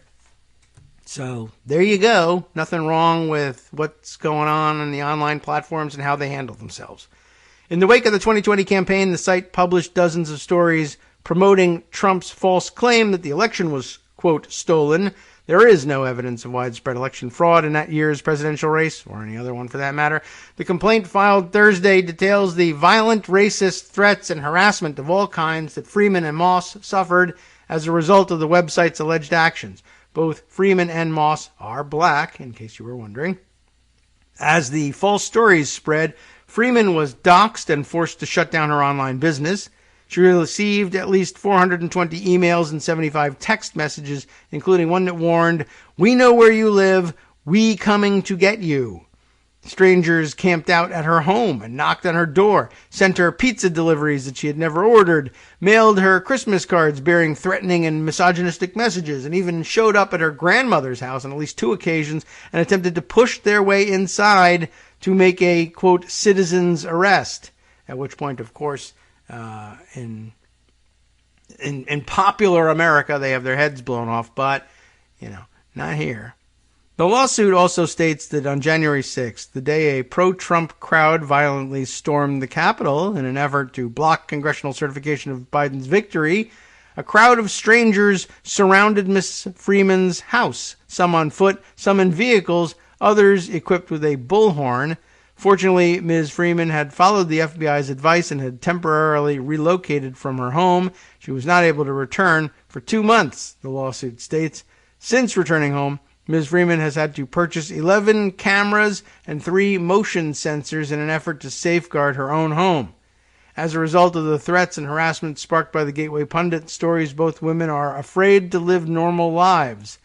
So there you go. Nothing wrong with what's going on in the online platforms and how they handle themselves. In the wake of the 2020 campaign, the site published dozens of stories promoting Trump's false claim that the election was, quote, stolen. There is no evidence of widespread election fraud in that year's presidential race, or any other one for that matter. The complaint filed Thursday details the violent racist threats and harassment of all kinds that Freeman and Moss suffered as a result of the website's alleged actions. Both Freeman and Moss are black, in case you were wondering. As the false stories spread, Freeman was doxxed and forced to shut down her online business. She received at least 420 emails and 75 text messages, including one that warned, "We know where you live. We coming to get you." Strangers camped out at her home and knocked on her door, sent her pizza deliveries that she had never ordered, mailed her Christmas cards bearing threatening and misogynistic messages, and even showed up at her grandmother's house on at least 2 occasions and attempted to push their way inside to make a, quote, citizen's arrest. At which point, of course, in popular America, they have their heads blown off, but, not here. The lawsuit also states that on January 6th, the day a pro-Trump crowd violently stormed the Capitol in an effort to block congressional certification of Biden's victory, a crowd of strangers surrounded Miss Freeman's house, some on foot, some in vehicles, others equipped with a bullhorn. Fortunately, Ms. Freeman had followed the FBI's advice and had temporarily relocated from her home. She was not able to return for 2 months, the lawsuit states. Since returning home, Ms. Freeman has had to purchase 11 cameras and 3 motion sensors in an effort to safeguard her own home. As a result of the threats and harassment sparked by the Gateway Pundit stories, both women are afraid to live normal lives.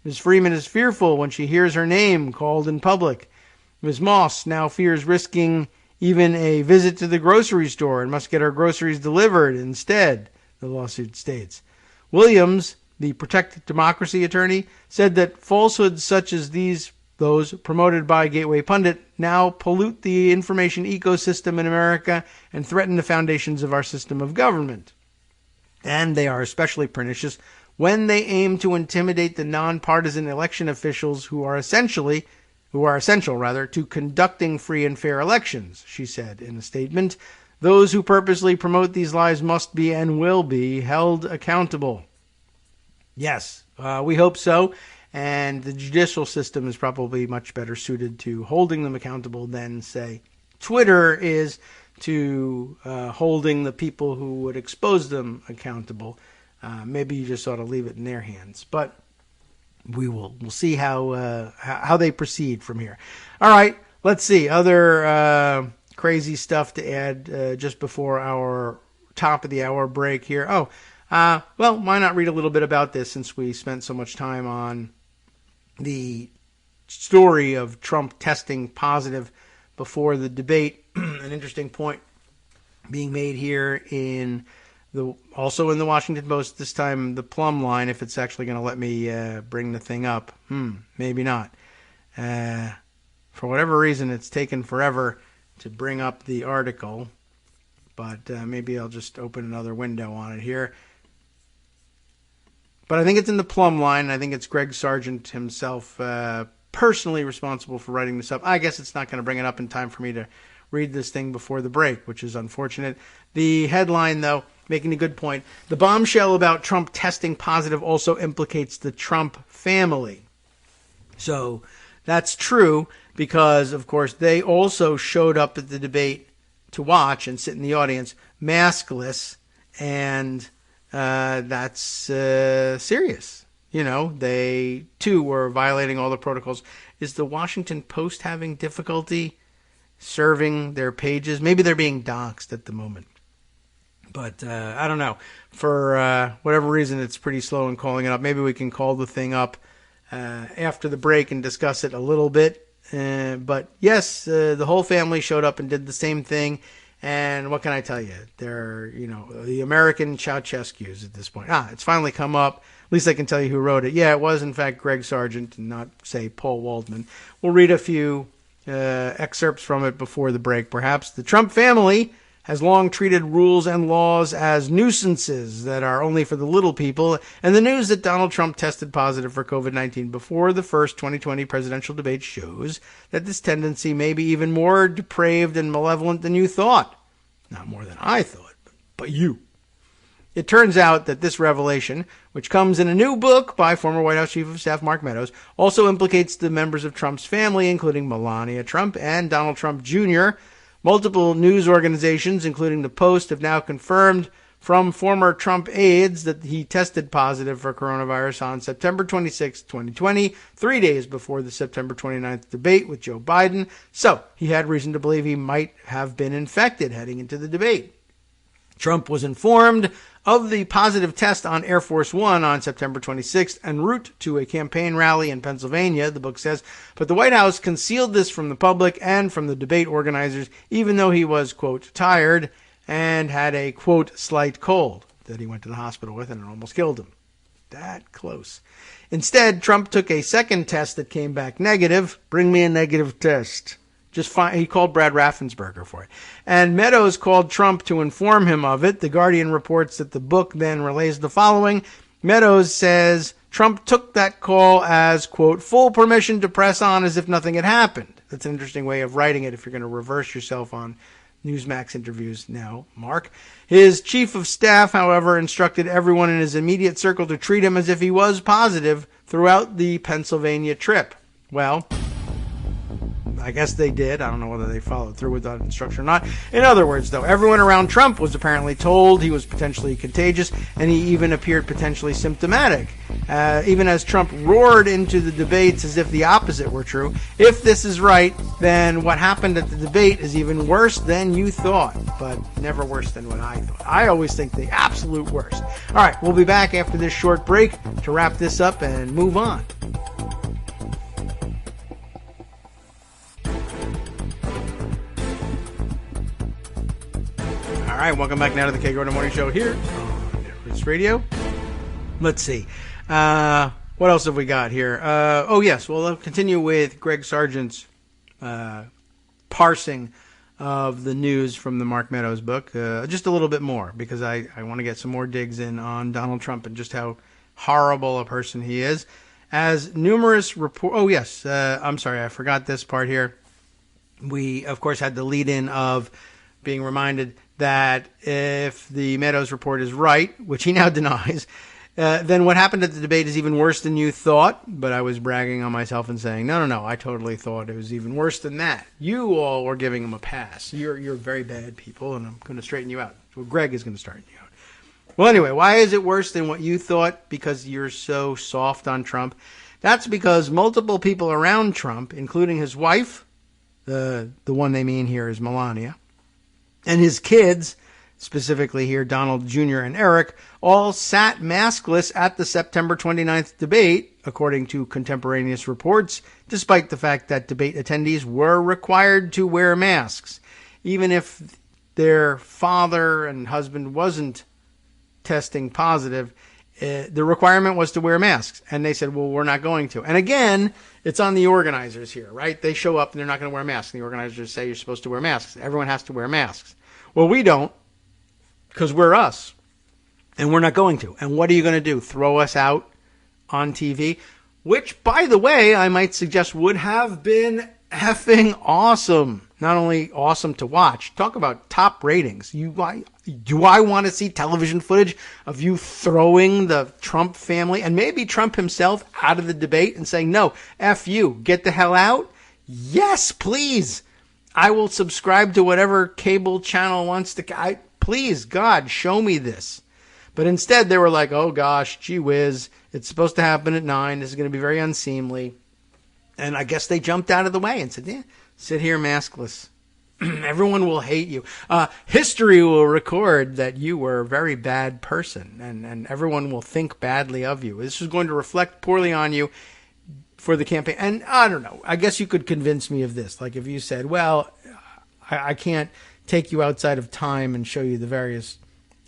Ms. Freeman is fearful when she hears her name called in public. Ms. Moss now fears risking even a visit to the grocery store and must get her groceries delivered instead, the lawsuit states. Williams, the Protect Democracy attorney, said that falsehoods such as those promoted by Gateway Pundit, now pollute the information ecosystem in America and threaten the foundations of our system of government. And they are especially pernicious when they aim to intimidate the nonpartisan election officials who are essential to conducting free and fair elections, she said in a statement. Those who purposely promote these lies must be and will be held accountable. Yes, we hope so. And the judicial system is probably much better suited to holding them accountable than, say, Twitter is to holding the people who would expose them accountable. Maybe you just ought to leave it in their hands. But we'll see how they proceed from here. All right, let's see. Other crazy stuff to add just before our top of the hour break here. Well, why not read a little bit about this since we spent so much time on the story of Trump testing positive before the debate. An interesting point being made here also in the Washington Post, this time the plumb line, if it's actually going to let me bring the thing up. Maybe not. For whatever reason, it's taken forever to bring up the article, but maybe I'll just open another window on it here. But I think it's in the plumb line. I think it's Greg Sargent himself personally responsible for writing this up. I guess it's not going to bring it up in time for me to read this thing before the break, which is unfortunate. The headline, though, making a good point. The bombshell about Trump testing positive also implicates the Trump family. So that's true because, of course, they also showed up at the debate to watch and sit in the audience maskless, and that's serious. They, too, were violating all the protocols. Is the Washington Post having difficulty serving their pages? Maybe they're being doxxed at the moment. But I don't know. For whatever reason, it's pretty slow in calling it up. Maybe we can call the thing up after the break and discuss it a little bit. But yes, the whole family showed up and did the same thing. And what can I tell you? They're, the American Ceausescu's at this point. It's finally come up. At least I can tell you who wrote it. Yeah, it was, in fact, Greg Sargent and not, say, Paul Waldman. We'll read a few excerpts from it before the break, perhaps. The Trump family has long treated rules and laws as nuisances that are only for the little people, and the news that Donald Trump tested positive for COVID-19 before the first 2020 presidential debate shows that this tendency may be even more depraved and malevolent than you thought. Not more than I thought, but you. It turns out that this revelation, which comes in a new book by former White House Chief of Staff Mark Meadows, also implicates the members of Trump's family, including Melania Trump and Donald Trump Jr., Multiple news organizations, including The Post, have now confirmed from former Trump aides that he tested positive for coronavirus on September 26, 2020, 3 days before the September 29th debate with Joe Biden. So he had reason to believe he might have been infected heading into the debate. Trump was informed of the positive test on Air Force One on September 26th en route to a campaign rally in Pennsylvania, the book says, but the White House concealed this from the public and from the debate organizers, even though he was, quote, tired and had a, quote, slight cold that he went to the hospital with and it almost killed him. That close. Instead, Trump took a second test that came back negative. Bring me a negative test. He called Brad Raffensperger for it. And Meadows called Trump to inform him of it. The Guardian reports that the book then relays the following. Meadows says Trump took that call as, quote, full permission to press on as if nothing had happened. That's an interesting way of writing it if you're going to reverse yourself on Newsmax interviews now, Mark. His chief of staff, however, instructed everyone in his immediate circle to treat him as if he was positive throughout the Pennsylvania trip. Well, I guess they did. I don't know whether they followed through with that instruction or not. In other words, though, everyone around Trump was apparently told he was potentially contagious, and he even appeared potentially symptomatic, even as Trump roared into the debates as if the opposite were true. If this is right, then what happened at the debate is even worse than you thought, but never worse than what I thought. I always think the absolute worst. All right, we'll be back after this short break to wrap this up and move on. All right, welcome back now to the Kagro in the Morning Show here on News Radio. Let's see. What else have we got here? Yes, we'll continue with Greg Sargent's parsing of the news from the Mark Meadows book. Just a little bit more, because I want to get some more digs in on Donald Trump and just how horrible a person he is. As numerous reports... I'm sorry, I forgot this part here. We, of course, had the lead-in of being reminded that if the Meadows report is right, which he now denies, then what happened at the debate is even worse than you thought. But I was bragging on myself and saying, no, I totally thought it was even worse than that. You all were giving him a pass. You're very bad people, and I'm going to straighten you out. Well, Greg is going to straighten you out. Well, anyway, why is it worse than what you thought? Because you're so soft on Trump. That's because multiple people around Trump, including his wife, the one they mean here is Melania, and his kids, specifically here Donald Jr. and Eric, all sat maskless at the September 29th debate, according to contemporaneous reports, despite the fact that debate attendees were required to wear masks. Even if their father and husband wasn't testing positive, the requirement was to wear masks. And they said, well, we're not going to. And again, it's on the organizers here, right? They show up and they're not going to wear masks. The organizers say you're supposed to wear masks. Everyone has to wear masks. Well, we don't, because we're us. And we're not going to. And what are you going to do? Throw us out on TV? Which, by the way, I might suggest would have been effing awesome. Not only awesome to watch, talk about top ratings. Do I want to see television footage of you throwing the Trump family and maybe Trump himself out of the debate and saying, no, F you, get the hell out? Yes, please. I will subscribe to whatever cable channel wants to. Please, God, show me this. But instead, they were like, oh, gosh, gee whiz. It's supposed to happen at 9. This is going to be very unseemly. And I guess they jumped out of the way and said, yeah, sit here maskless. Everyone will hate you. History will record that you were a very bad person, and everyone will think badly of you. This is going to reflect poorly on you for the campaign. And I don't know. I guess you could convince me of this. Like if you said, well, I can't take you outside of time and show you the various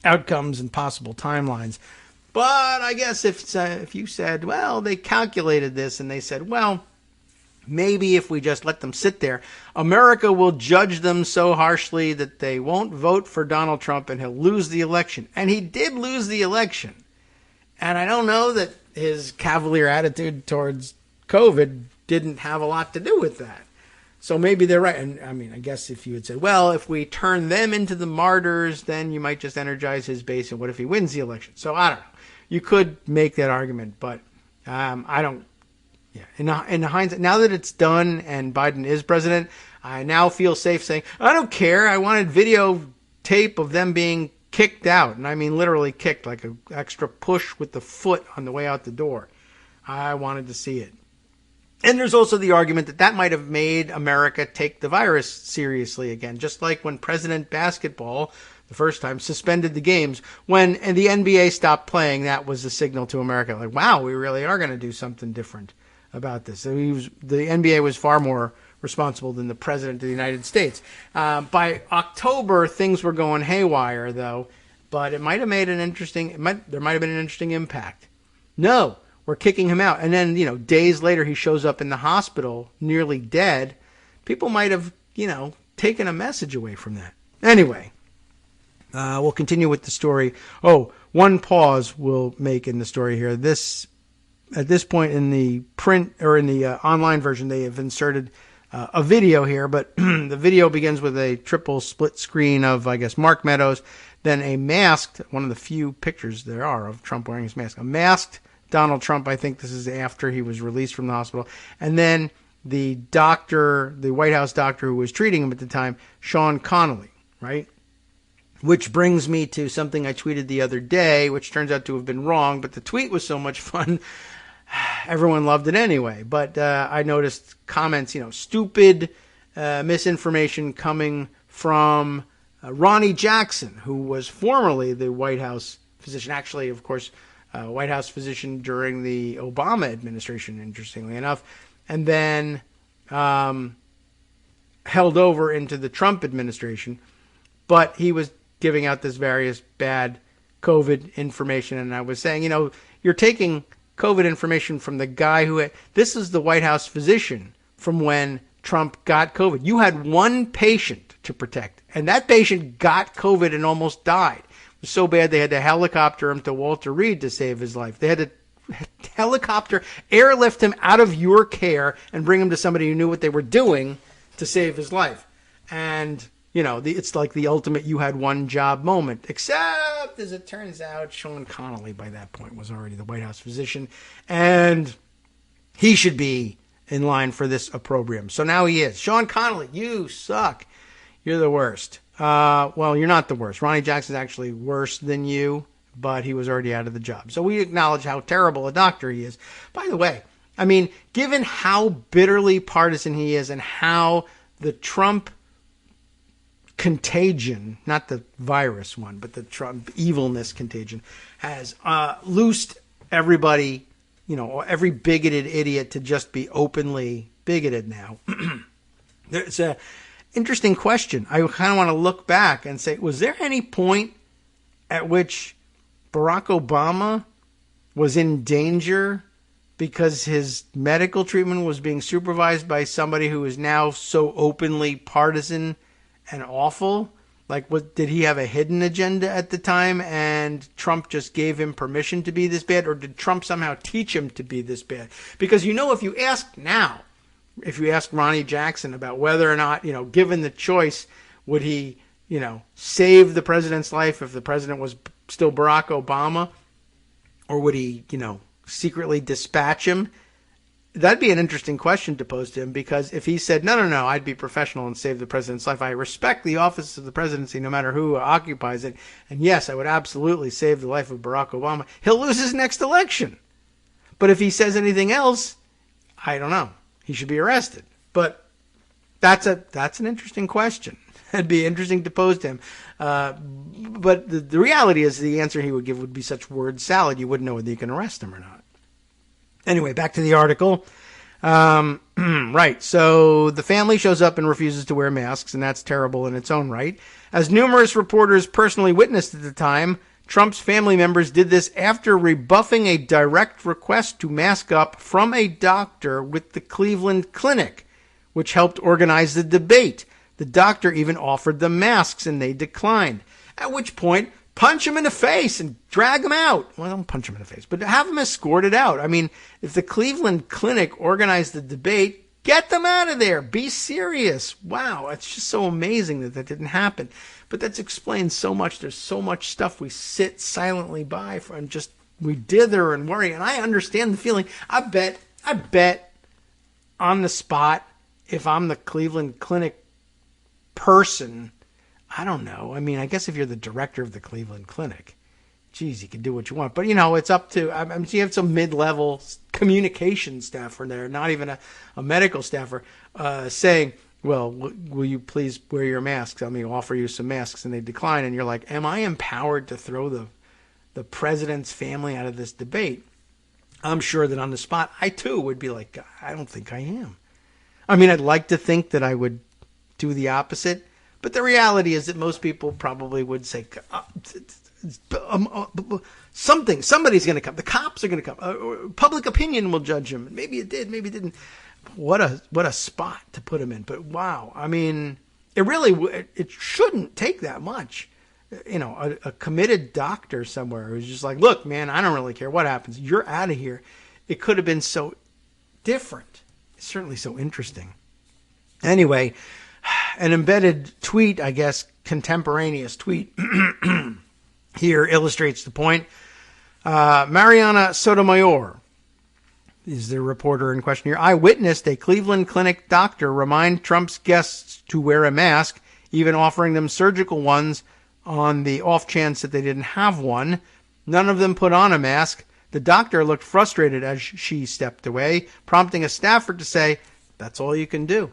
outcomes and possible timelines. But I guess if you said, well, they calculated this and they said, well, maybe if we just let them sit there, America will judge them so harshly that they won't vote for Donald Trump and he'll lose the election. And he did lose the election. And I don't know that his cavalier attitude towards COVID didn't have a lot to do with that. So maybe they're right. And I mean, I guess if you had said, well, if we turn them into the martyrs, then you might just energize his base. And what if he wins the election? So I don't know. You could make that argument, but I don't. Yeah. In hindsight, now that it's done and Biden is president, I now feel safe saying, I don't care. I wanted video tape of them being kicked out. And I mean literally kicked, like an extra push with the foot on the way out the door. I wanted to see it. And there's also the argument that that might have made America take the virus seriously again, just like when President Basketball, the first time, suspended the games. When the NBA stopped playing, that was a signal to America, like, wow, we really are going to do something different about this. So the NBA was far more responsible than the President of the United States. By October, things were going haywire, though, but it might have made there might have been an interesting impact. No. We're kicking him out. And then, days later, he shows up in the hospital, nearly dead. People might have, taken a message away from that. Anyway, we'll continue with the story. Oh, one pause we'll make in the story here. At this point in the print or in the online version, they have inserted a video here, but the video begins with a triple split screen of, I guess, Mark Meadows, then a masked, one of the few pictures there are of Trump wearing his mask, a masked Donald Trump. I think this is after he was released from the hospital. And then the doctor, the White House doctor who was treating him at the time, Sean Connolly, right? Which brings me to something I tweeted the other day, which turns out to have been wrong, but the tweet was so much fun, everyone loved it anyway. But I noticed comments, stupid misinformation coming from Ronnie Jackson, who was formerly the White House physician. Actually, of course, White House physician during the Obama administration, interestingly enough, and then held over into the Trump administration. But he was giving out this various bad COVID information, and I was saying, you're taking COVID information from the guy this is the White House physician from when Trump got COVID. You had one patient to protect, and that patient got COVID and almost died. So bad they had to helicopter him to Walter Reed to save his life. They had to airlift him out of your care and bring him to somebody who knew what they were doing to save his life. And, it's like the ultimate you had one job moment. Except, as it turns out, Sean Connolly by that point was already the White House physician. And he should be in line for this opprobrium. So now he is. Sean Connolly, you suck. You're the worst. Well, you're not the worst. Ronnie Jackson's actually worse than you, but he was already out of the job. So we acknowledge how terrible a doctor he is. By the way, I mean, given how bitterly partisan he is and how the Trump contagion, not the virus one, but the Trump evilness contagion, has loosed everybody, every bigoted idiot to just be openly bigoted now. It's a interesting question. I kind of want to look back and say, was there any point at which Barack Obama was in danger because his medical treatment was being supervised by somebody who is now so openly partisan and awful? Like, did he have a hidden agenda at the time and Trump just gave him permission to be this bad? Or did Trump somehow teach him to be this bad? Because, if you ask Ronnie Jackson about whether or not, given the choice, would he, save the president's life if the president was still Barack Obama? Or would he, secretly dispatch him? That'd be an interesting question to pose to him, because if he said, no, I'd be professional and save the president's life. I respect the office of the presidency no matter who occupies it. And yes, I would absolutely save the life of Barack Obama. He'll lose his next election. But if he says anything else, I don't know. He should be arrested. But that's an interesting question. It'd be interesting to pose to him. But the reality is the answer he would give would be such word salad you wouldn't know whether you can arrest him or not. Anyway, back to the article. Right. So the family shows up and refuses to wear masks, and that's terrible in its own right. As numerous reporters personally witnessed at the time, Trump's family members did this after rebuffing a direct request to mask up from a doctor with the Cleveland Clinic, which helped organize the debate. The doctor even offered them masks, and they declined. At which point, punch him in the face and drag him out. Well, don't punch him in the face, but have him escorted out. I mean, if the Cleveland Clinic organized the debate, get them out of there. Be serious. Wow, it's just so amazing that didn't happen. But that explains so much. There's so much stuff we sit silently by for and just we dither and worry. And I understand the feeling. I bet on the spot, if I'm the Cleveland Clinic person, I don't know. I mean, I guess if you're the director of the Cleveland Clinic, geez, you can do what you want. But, it's up to, you have some mid-level communication staffer there, not even a medical staffer, saying, well, will you please wear your masks? Let me offer you some masks. And they decline. And you're like, am I empowered to throw the president's family out of this debate? I'm sure that on the spot, I too would be like, I don't think I am. I mean, I'd like to think that I would do the opposite. But the reality is that most people probably would say, somebody's going to come. The cops are going to come. Public opinion will judge him. Maybe it did, maybe it didn't. What a spot to put him in. But wow, I mean, it shouldn't take that much. A committed doctor somewhere who's just like, look, man, I don't really care what happens. You're out of here. It could have been so different. It's certainly so interesting. Anyway, an embedded tweet, I guess, contemporaneous tweet here illustrates the point. Mariana Sotomayor is the reporter in question here. I witnessed a Cleveland Clinic doctor remind Trump's guests to wear a mask, even offering them surgical ones on the off chance that they didn't have one. None of them put on a mask. The doctor looked frustrated as she stepped away, prompting a staffer to say, that's all you can do.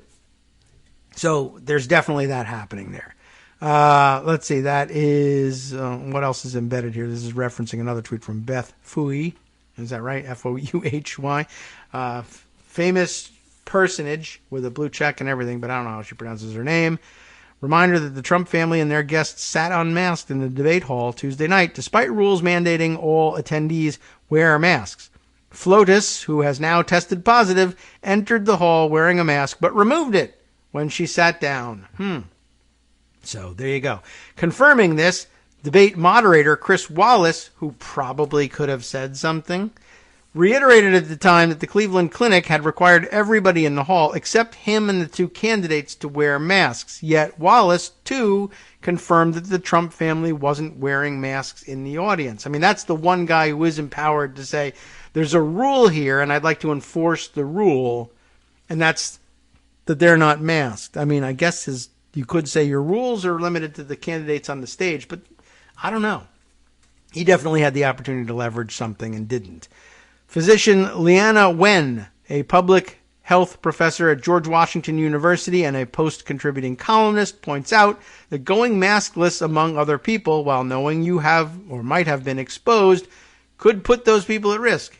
So there's definitely that happening there. Let's see. That is, what else is embedded here? This is referencing another tweet from Beth Fouhy. Is that right? Fouhy. Famous personage with a blue check and everything, but I don't know how she pronounces her name. Reminder that the Trump family and their guests sat unmasked in the debate hall Tuesday night, despite rules mandating all attendees wear masks. Flotus, who has now tested positive, entered the hall wearing a mask, but removed it when she sat down. So there you go. Confirming this, debate moderator Chris Wallace, who probably could have said something, reiterated at the time that the Cleveland Clinic had required everybody in the hall except him and the two candidates to wear masks. Yet Wallace, too, confirmed that the Trump family wasn't wearing masks in the audience. I mean, that's the one guy who is empowered to say, there's a rule here, and I'd like to enforce the rule, and that's that they're not masked. I mean, I guess you could say your rules are limited to the candidates on the stage, but I don't know. He definitely had the opportunity to leverage something and didn't. Physician Leanna Wen, a public health professor at George Washington University and a Post contributing columnist, points out that going maskless among other people while knowing you have or might have been exposed could put those people at risk.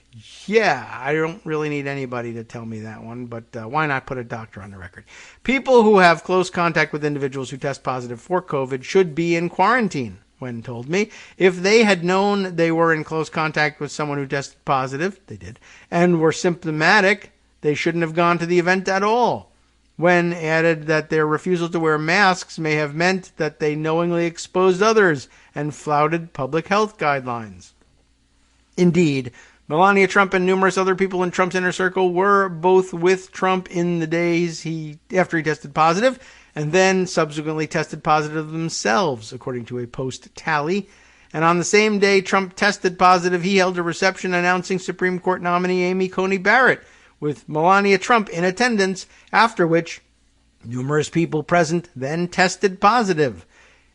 Yeah, I don't really need anybody to tell me that one, but why not put a doctor on the record? People who have close contact with individuals who test positive for COVID should be in quarantine, Wen told me. If they had known they were in close contact with someone who tested positive, they did, and were symptomatic, they shouldn't have gone to the event at all. Wen added that their refusal to wear masks may have meant that they knowingly exposed others and flouted public health guidelines. Indeed, Melania Trump and numerous other people in Trump's inner circle were both with Trump in the days after he tested positive, and then subsequently tested positive themselves, according to a Post tally. And on the same day Trump tested positive, he held a reception announcing Supreme Court nominee Amy Coney Barrett, with Melania Trump in attendance, after which numerous people present then tested positive.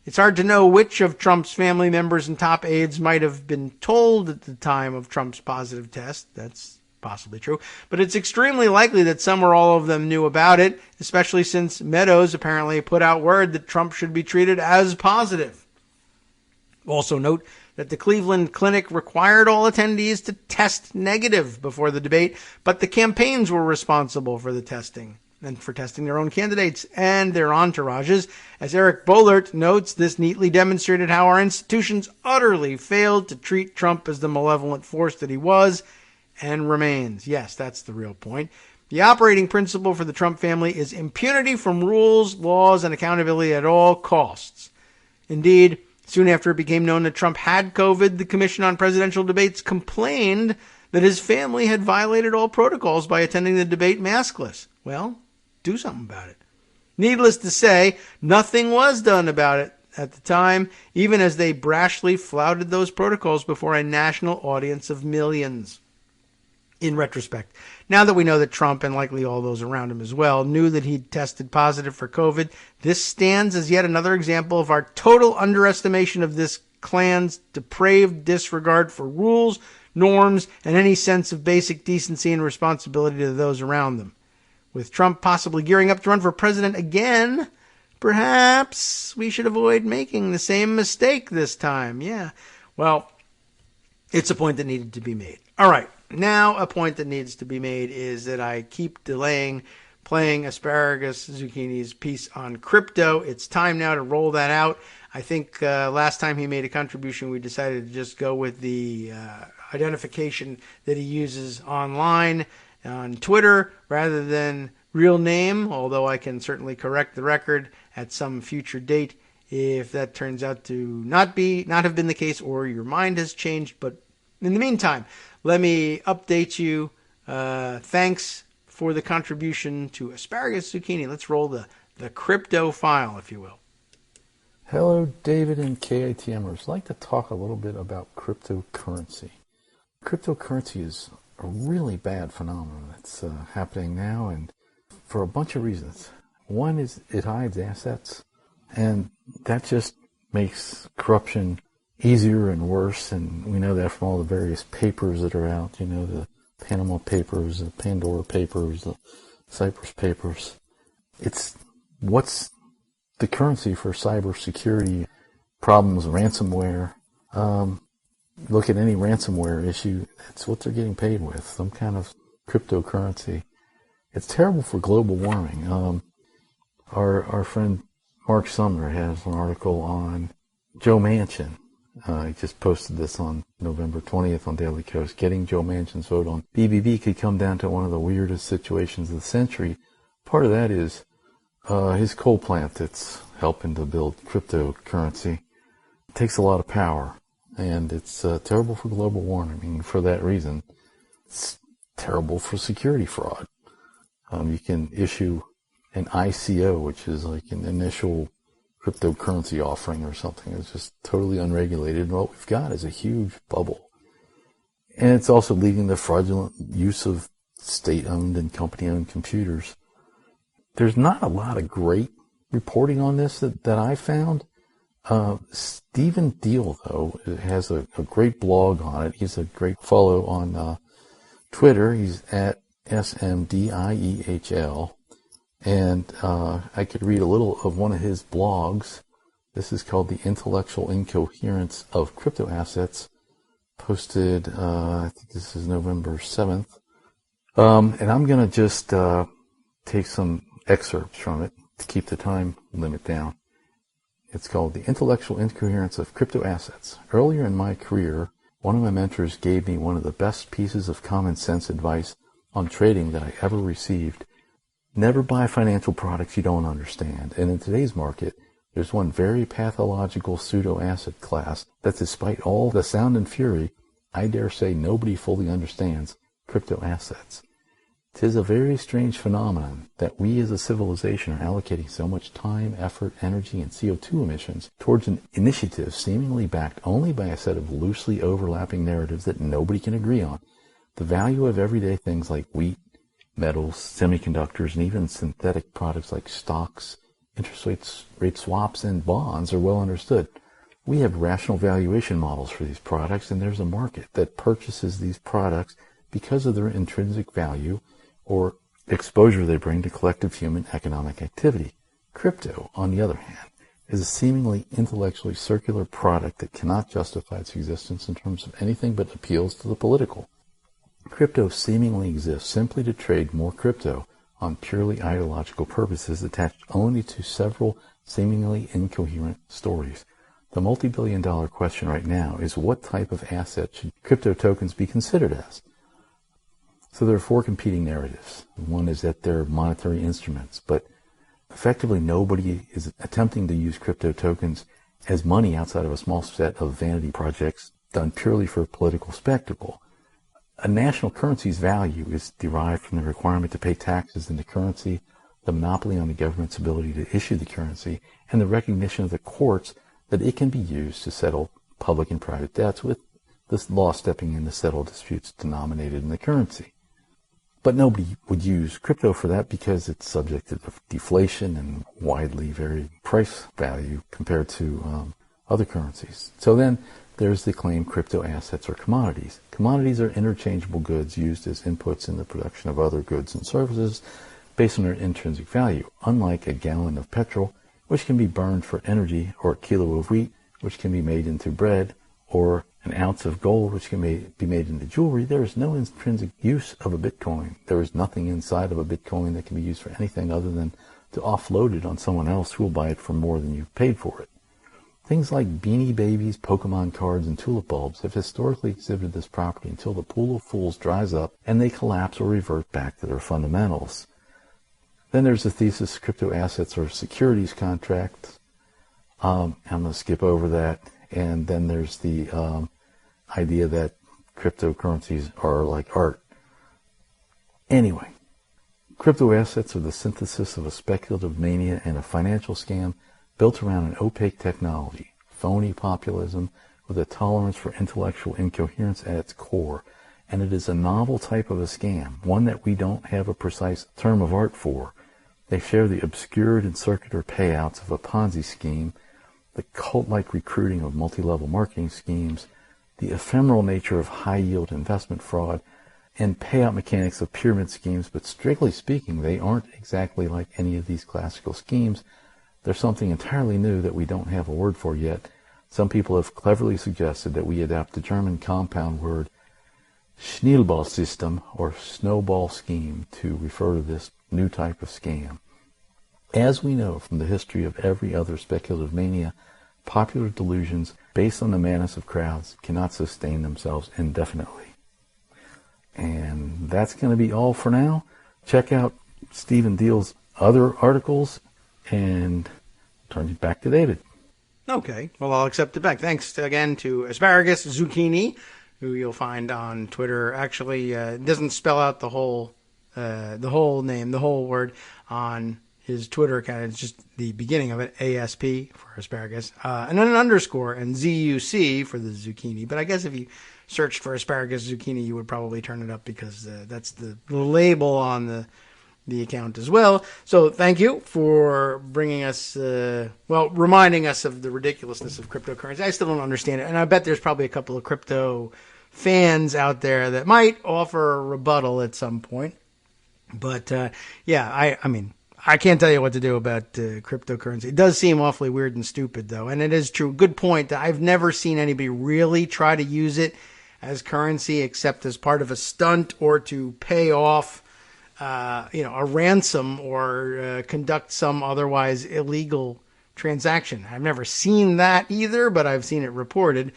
It's hard to know which of Trump's family members and top aides might have been told at the time of Trump's positive test. That's possibly true. But it's extremely likely that some or all of them knew about it, especially since Meadows apparently put out word that Trump should be treated as positive. Also note that the Cleveland Clinic required all attendees to test negative before the debate, but the campaigns were responsible for the testing and for testing their own candidates and their entourages. As Eric Boehlert notes, this neatly demonstrated how our institutions utterly failed to treat Trump as the malevolent force that he was and remains. Yes, that's the real point. The operating principle for the Trump family is impunity from rules, laws, and accountability at all costs. Indeed, soon after it became known that Trump had COVID, the Commission on Presidential Debates complained that his family had violated all protocols by attending the debate maskless. Well, do something about it. Needless to say, nothing was done about it at the time, even as they brashly flouted those protocols before a national audience of millions. In retrospect, now that we know that Trump, and likely all those around him as well, knew that he'd tested positive for COVID, this stands as yet another example of our total underestimation of this clan's depraved disregard for rules, norms, and any sense of basic decency and responsibility to those around them. With Trump possibly gearing up to run for president again, perhaps we should avoid making the same mistake this time. Yeah, well, it's a point that needed to be made. All right. Now, a point that needs to be made is that I keep delaying playing Asparagus Zucchini's piece on crypto. It's time now to roll that out. I think last time he made a contribution, we decided to just go with the identification that he uses online on Twitter rather than real name, although I can certainly correct the record at some future date if that turns out to not have been the case or your mind has changed. But in the meantime, let me update you. Thanks for the contribution to Asparagus Zucchini. Let's roll the crypto file, if you will. Hello, David and KITMers. I'd like to talk a little bit about cryptocurrency. Cryptocurrency is a really bad phenomenon that's happening now, and for a bunch of reasons. One is it hides assets, and that just makes corruption easier and worse, and we know that from all the various papers that are out, the Panama Papers, the Pandora Papers, the Cyprus Papers. It's what's the currency for cybersecurity problems, ransomware. Look at any ransomware issue, that's what they're getting paid with, some kind of cryptocurrency. It's terrible for global warming. Our friend Mark Sumner has an article on Joe Manchin. He just posted this on November 20th on Daily Kos. Getting Joe Manchin's vote on BBB could come down to one of the weirdest situations of the century. Part of that is his coal plant that's helping to build cryptocurrency. It takes a lot of power, and it's terrible for global warming. For that reason, it's terrible for security fraud. You can issue an ICO, which is like an initial cryptocurrency offering or something. It's just totally unregulated. And what we've got is a huge bubble. And it's also leading to fraudulent use of state-owned and company-owned computers. There's not a lot of great reporting on this that I found. Stephen Deal, though, has a great blog on it. He's a great follow on Twitter. He's at SMDIEHL. And I could read a little of one of his blogs. This is called The Intellectual Incoherence of Crypto Assets, posted, I think this is November 7th. And I'm going to just take some excerpts from it to keep the time limit down. It's called The Intellectual Incoherence of Crypto Assets. Earlier in my career, one of my mentors gave me one of the best pieces of common sense advice on trading that I ever received. Never buy financial products you don't understand. And in today's market, there's one very pathological pseudo-asset class that, despite all the sound and fury, I dare say nobody fully understands: crypto assets. 'Tis a very strange phenomenon that we as a civilization are allocating so much time, effort, energy, and CO2 emissions towards an initiative seemingly backed only by a set of loosely overlapping narratives that nobody can agree on. The value of everyday things like wheat, metals, semiconductors, and even synthetic products like stocks, interest rate swaps, and bonds are well understood. We have rational valuation models for these products, and there's a market that purchases these products because of their intrinsic value or exposure they bring to collective human economic activity. Crypto, on the other hand, is a seemingly intellectually circular product that cannot justify its existence in terms of anything but appeals to the political. Crypto seemingly exists simply to trade more crypto on purely ideological purposes attached only to several seemingly incoherent stories. The multi-billion-dollar question right now is what type of asset should crypto tokens be considered as? So there are four competing narratives. One is that they're monetary instruments, but effectively nobody is attempting to use crypto tokens as money outside of a small set of vanity projects done purely for political spectacle. A national currency's value is derived from the requirement to pay taxes in the currency, the monopoly on the government's ability to issue the currency, and the recognition of the courts that it can be used to settle public and private debts, with this law stepping in to settle disputes denominated in the currency. But nobody would use crypto for that because it's subject to deflation and widely varying price value compared to other currencies. So then there's the claim crypto assets are commodities. Commodities are interchangeable goods used as inputs in the production of other goods and services based on their intrinsic value, unlike a gallon of petrol, which can be burned for energy, or a kilo of wheat, which can be made into bread, or an ounce of gold, which can be made into jewelry. There is no intrinsic use of a Bitcoin. There is nothing inside of a Bitcoin that can be used for anything other than to offload it on someone else who will buy it for more than you've paid for it. Things like Beanie Babies, Pokemon cards, and tulip bulbs have historically exhibited this property until the pool of fools dries up and they collapse or revert back to their fundamentals. Then there's the thesis crypto assets are securities contracts. I'm going to skip over that. And then there's the idea that cryptocurrencies are like art. Anyway, crypto assets are the synthesis of a speculative mania and a financial scam built around an opaque technology, phony populism with a tolerance for intellectual incoherence at its core. And it is a novel type of a scam, one that we don't have a precise term of art for. They share the obscured and circular payouts of a Ponzi scheme, the cult-like recruiting of multi-level marketing schemes, the ephemeral nature of high-yield investment fraud, and payout mechanics of pyramid schemes, but strictly speaking, they aren't exactly like any of these classical schemes. They're something entirely new that we don't have a word for yet. Some people have cleverly suggested that we adopt the German compound word Schneeballsystem, or snowball scheme, to refer to this new type of scam. As we know from the history of every other speculative mania, popular delusions based on the madness of crowds cannot sustain themselves indefinitely. And that's going to be all for now. Check out Stephen Deal's other articles and turn it back to David. Okay, well, I'll accept it back. Thanks again to Asparagus Zucchini, who you'll find on Twitter. Actually, it doesn't spell out the whole name, the whole word on his Twitter account. It's just the beginning of it, ASP for asparagus, and then an underscore, and ZUC for the zucchini. But I guess if you searched for asparagus zucchini, you would probably turn it up because that's the label on the account as well. So thank you for bringing us, reminding us of the ridiculousness of cryptocurrency. I still don't understand it, and I bet there's probably a couple of crypto fans out there that might offer a rebuttal at some point. But I mean, I can't tell you what to do about cryptocurrency. It does seem awfully weird and stupid, though, and it is true. Good point. I've never seen anybody really try to use it as currency except as part of a stunt or to pay off a ransom or conduct some otherwise illegal transaction. I've never seen that either, but I've seen it reported.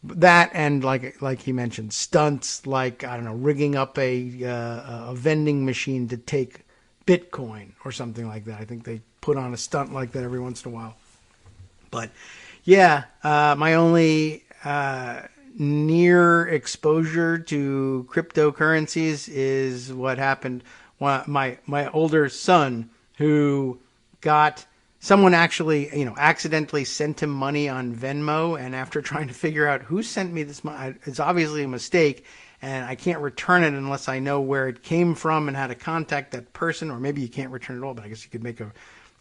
That and like he mentioned, stunts like, I don't know, rigging up a vending machine to take Bitcoin or something like that. I think they put on a stunt like that every once in a while. But yeah, my only near exposure to cryptocurrencies is what happened. My older son, who got someone actually, accidentally sent him money on Venmo, and after trying to figure out who sent me this money, it's obviously a mistake, and I can't return it unless I know where it came from and how to contact that person, or maybe you can't return it at all, but I guess you could make a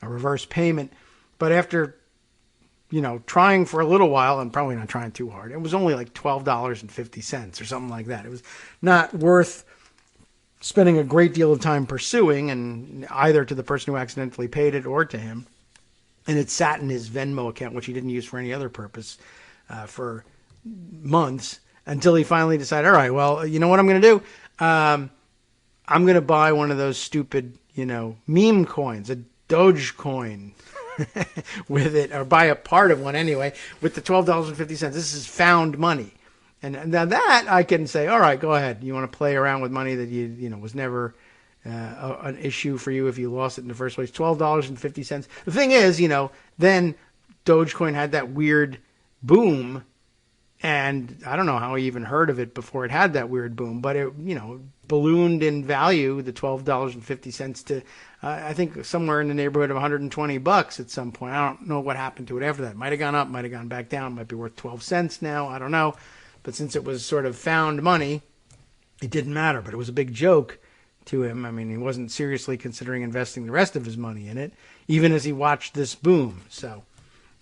reverse payment. But after trying for a little while, and probably not trying too hard, it was only like $12.50 or something like that. It was not worth spending a great deal of time pursuing, and either to the person who accidentally paid it or to him. And it sat in his Venmo account, which he didn't use for any other purpose, for months, until he finally decided, all right, well, you know what I'm going to do? I'm going to buy one of those stupid, meme coins, a Dogecoin with it, or buy a part of one anyway, with the $12.50. This is found money. And now that I can say, all right, go ahead. You want to play around with money that was never an issue for you if you lost it in the first place. $12.50. The thing is, then Dogecoin had that weird boom, and I don't know how I even heard of it before it had that weird boom, but it, ballooned in value, the $12.50 to, I think somewhere in the neighborhood of $120 at some point. I don't know what happened to it after that. Might have gone up, might have gone back down, might be worth 12 cents now. I don't know. But since it was sort of found money, it didn't matter. But it was a big joke to him. I mean, he wasn't seriously considering investing the rest of his money in it, even as he watched this boom. So,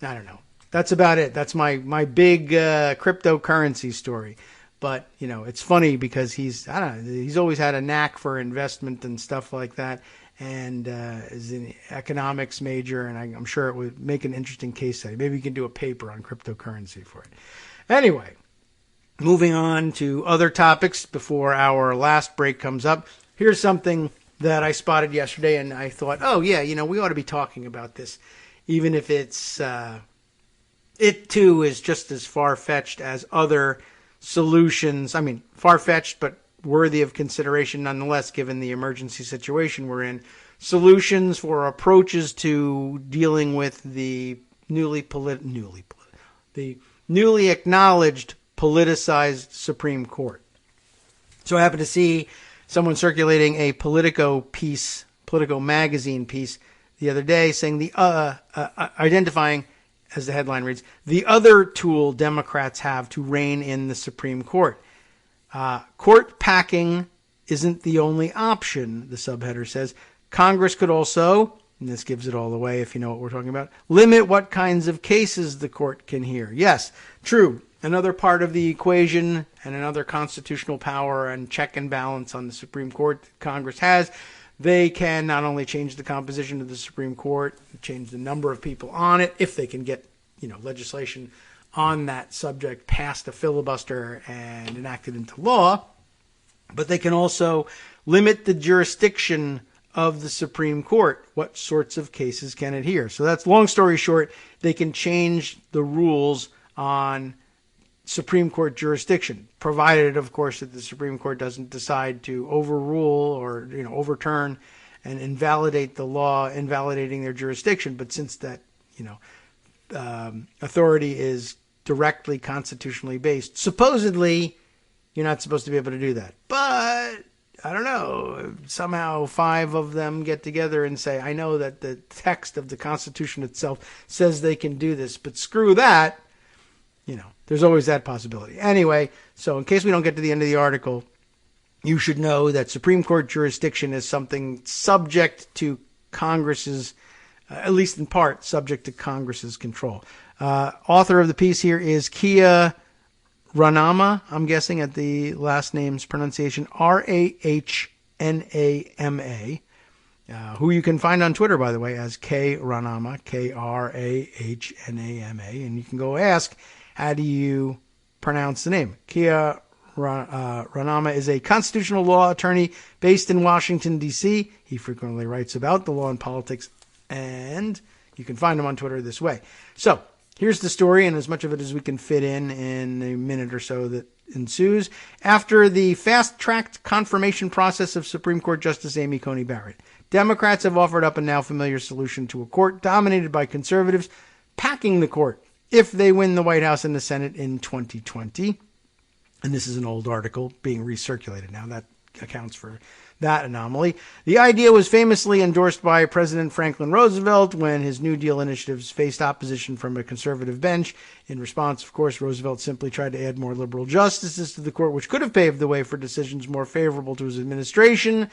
I don't know. That's about it. That's my big cryptocurrency story. But, it's funny because he's always had a knack for investment and stuff like that, and is an economics major, and I'm sure it would make an interesting case study. Maybe you can do a paper on cryptocurrency for it. Anyway, moving on to other topics before our last break comes up. Here's something that I spotted yesterday, and I thought, oh, yeah, we ought to be talking about this, even if it's it, too, is just as far-fetched as other solutions. I mean, far-fetched, but worthy of consideration nonetheless, given the emergency situation we're in. Solutions for approaches to dealing with the newly acknowledged politicized Supreme Court. So I happened to see someone circulating a Politico magazine piece the other day saying identifying, as the headline reads, the other tool Democrats have to rein in the Supreme Court. Court packing isn't the only option, the subheader says. Congress could also, and this gives it all away if you know what we're talking about, limit what kinds of cases the court can hear. Yes, true. Another part of the equation and another constitutional power and check and balance on the Supreme Court that Congress has. They can not only change the composition of the Supreme Court, change the number of people on it, if they can get, legislation on that subject past a filibuster and enacted into law, but they can also limit the jurisdiction of the Supreme Court. What sorts of cases can it hear? So that's, long story short, they can change the rules on Supreme Court jurisdiction, provided, of course, that the Supreme Court doesn't decide to overrule or overturn and invalidate the law, invalidating their jurisdiction. But since that authority is directly constitutionally based, supposedly you're not supposed to be able to do that. But I don't know. Somehow 5 of them get together and say, I know that the text of the Constitution itself says they can do this, but screw that. There's always that possibility. Anyway, so in case we don't get to the end of the article, you should know that Supreme Court jurisdiction is something subject to Congress's, at least in part, subject to Congress's control. Author of the piece here is Kia Ranama, I'm guessing at the last name's pronunciation, Rahnama, who you can find on Twitter, by the way, as K Ranama, Krahnama, and you can go ask, how do you pronounce the name? Kia Ranama is a constitutional law attorney based in Washington, D.C. He frequently writes about the law and politics, and you can find him on Twitter this way. So here's the story, and as much of it as we can fit in a minute or so that ensues. After the fast-tracked confirmation process of Supreme Court Justice Amy Coney Barrett, Democrats have offered up a now familiar solution to a court dominated by conservatives, packing the court if they win the White House and the Senate in 2020. And this is an old article being recirculated now. That accounts for that anomaly. The idea was famously endorsed by President Franklin Roosevelt when his New Deal initiatives faced opposition from a conservative bench. In response, of course, Roosevelt simply tried to add more liberal justices to the court, which could have paved the way for decisions more favorable to his administration,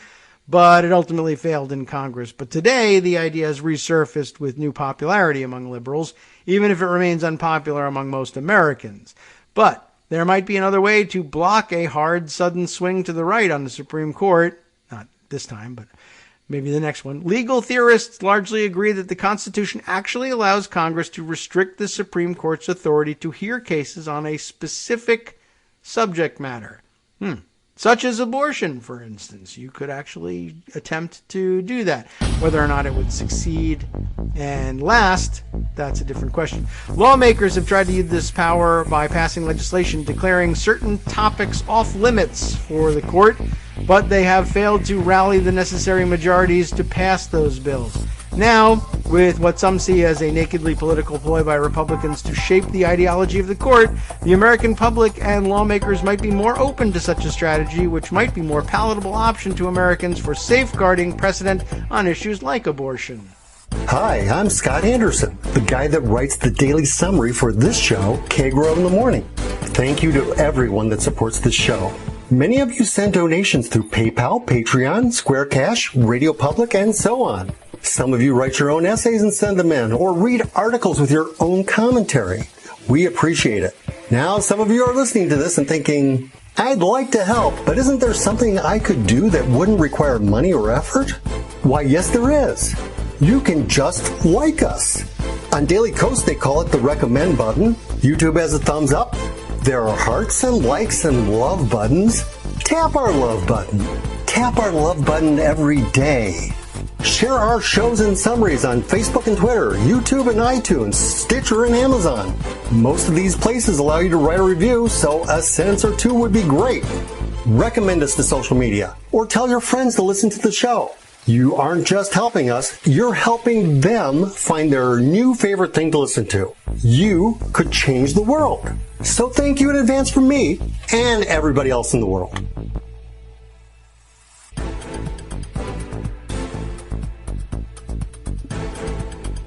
but it ultimately failed in Congress. But today, the idea has resurfaced with new popularity among liberals, even if it remains unpopular among most Americans. But there might be another way to block a hard, sudden swing to the right on the Supreme Court. Not this time, but Maybe the next one. Legal theorists largely agree that the Constitution actually allows Congress to restrict the Supreme Court's authority to hear cases on a specific subject matter. Such as abortion, for instance. You could actually attempt to do that. Whether or not it would succeed and last, that's a different question. Lawmakers have tried to use this power by passing legislation declaring certain topics off limits for the court, but they have failed to rally the necessary majorities to pass those bills. Now, with what some see as a nakedly political ploy by Republicans to shape the ideology of the court, the American public and lawmakers might be more open to such a strategy, which might be a more palatable option to Americans for safeguarding precedent on issues like abortion. Hi, I'm Scott Anderson, the guy that writes the daily summary for this show, Kagro in the Morning. Thank you to everyone that supports this show. Many of you send donations through PayPal, Patreon, Square Cash, Radio Public, and so on. Some of you write your own essays and send them in, or read articles with your own commentary. We appreciate it. Now, some of you are listening to this and thinking, I'd like to help, but isn't there something I could do that wouldn't require money or effort? Why, yes, there is. You can just like us. On Daily Kos, they call it the recommend button. YouTube has a thumbs up. There are hearts and likes and love buttons. Tap our love button. Tap our love button every day. Share our shows and summaries on Facebook and Twitter, YouTube and iTunes, Stitcher and Amazon. Most of these places allow you to write a review, so a sentence or two would be great. Recommend us to social media, or tell your friends to listen to the show. You aren't just helping us, you're helping them find their new favorite thing to listen to. You could change the world. So thank you in advance from me and everybody else in the world.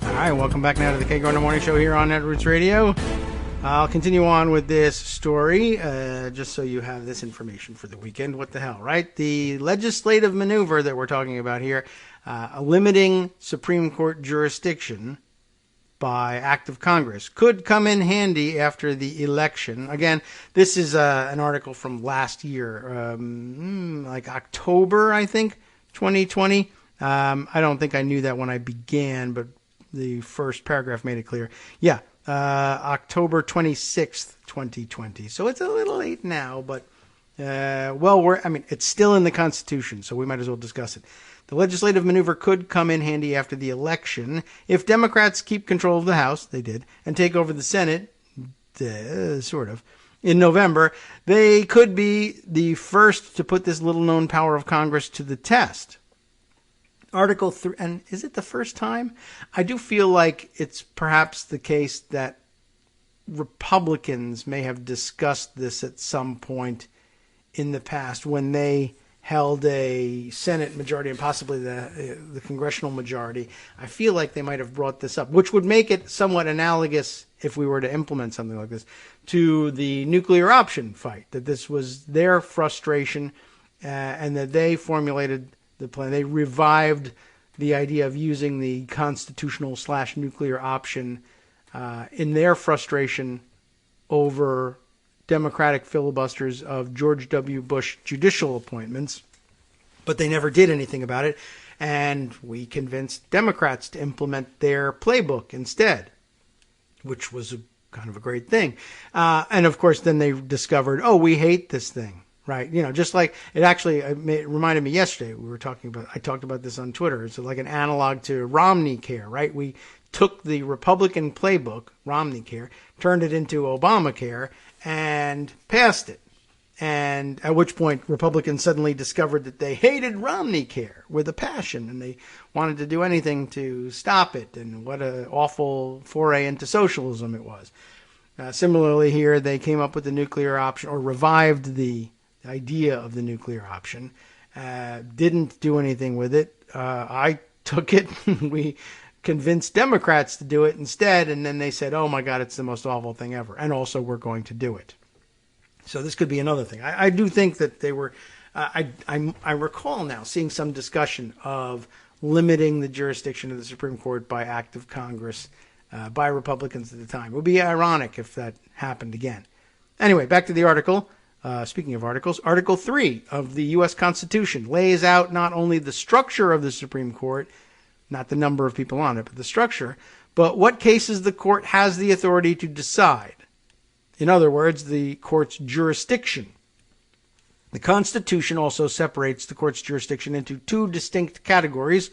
All right, welcome back now to the Kagro in the Morning Show here on Netroots Radio. I'll continue on with this story, just so you have this information for the weekend. What the hell, right? The legislative maneuver that we're talking about here, limiting Supreme Court jurisdiction by act of Congress, could come in handy after the election. Again, this is an article from last year, like October, I think, 2020. I don't think I knew that when I began, but the first paragraph made it clear. Yeah. October 26th, 2020. So it's a little late now, but, it's still in the Constitution, so we might as well discuss it. The legislative maneuver could come in handy after the election. If Democrats keep control of the House, they did, and take over the Senate, sort of, in November, they could be the first to put this little-known power of Congress to the test. Article 3, and is it the first time? I do feel like it's perhaps the case that Republicans may have discussed this at some point in the past when they held a Senate majority and possibly the congressional majority. I feel like they might have brought this up, which would make it somewhat analogous, if we were to implement something like this, to the nuclear option fight, that this was their frustration and that they formulated the plan. They revived the idea of using the constitutional/nuclear option in their frustration over Democratic filibusters of George W. Bush judicial appointments. But they never did anything about it, and we convinced Democrats to implement their playbook instead, which was kind of a great thing. And of course, then they discovered, we hate this thing. Right. Just like it reminded me yesterday, I talked about this on Twitter. It's like an analog to Romney Care, right? We took the Republican playbook, Romney Care, turned it into Obamacare and passed it. And at which point Republicans suddenly discovered that they hated Romney Care with a passion and they wanted to do anything to stop it. And what an awful foray into socialism it was. Similarly here, they came up with the nuclear option, or revived the idea of the nuclear option, didn't do anything with it. I took it. We convinced Democrats to do it instead, and then they said, oh my God, it's the most awful thing ever, and also we're going to do it. So this could be another thing. I do think that they were, I recall now seeing some discussion of limiting the jurisdiction of the Supreme Court by act of Congress by Republicans at the time. It would be ironic if that happened again. Anyway, back to the article. Speaking of articles, Article 3 of the U.S. Constitution lays out not only the structure of the Supreme Court, not the number of people on it, but the structure, but what cases the court has the authority to decide. In other words, the court's jurisdiction. The Constitution also separates the court's jurisdiction into two distinct categories.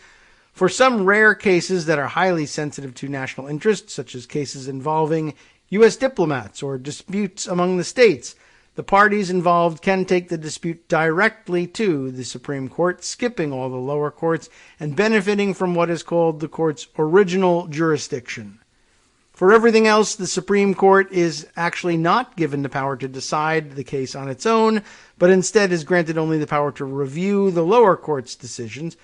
For some rare cases that are highly sensitive to national interest, such as cases involving U.S. diplomats or disputes among the states, the parties involved can take the dispute directly to the Supreme Court, skipping all the lower courts and benefiting from what is called the court's original jurisdiction. For everything else, the Supreme Court is actually not given the power to decide the case on its own, but instead is granted only the power to review the lower court's decisions.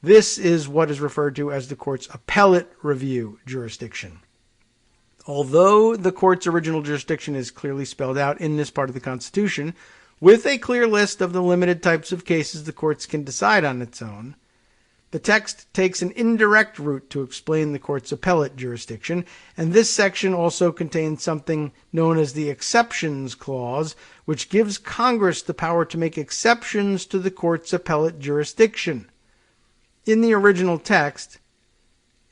This is what is referred to as the court's appellate review jurisdiction. Although the court's original jurisdiction is clearly spelled out in this part of the Constitution, with a clear list of the limited types of cases the courts can decide on its own, the text takes an indirect route to explain the court's appellate jurisdiction, and this section also contains something known as the Exceptions Clause, which gives Congress the power to make exceptions to the court's appellate jurisdiction. In the original text,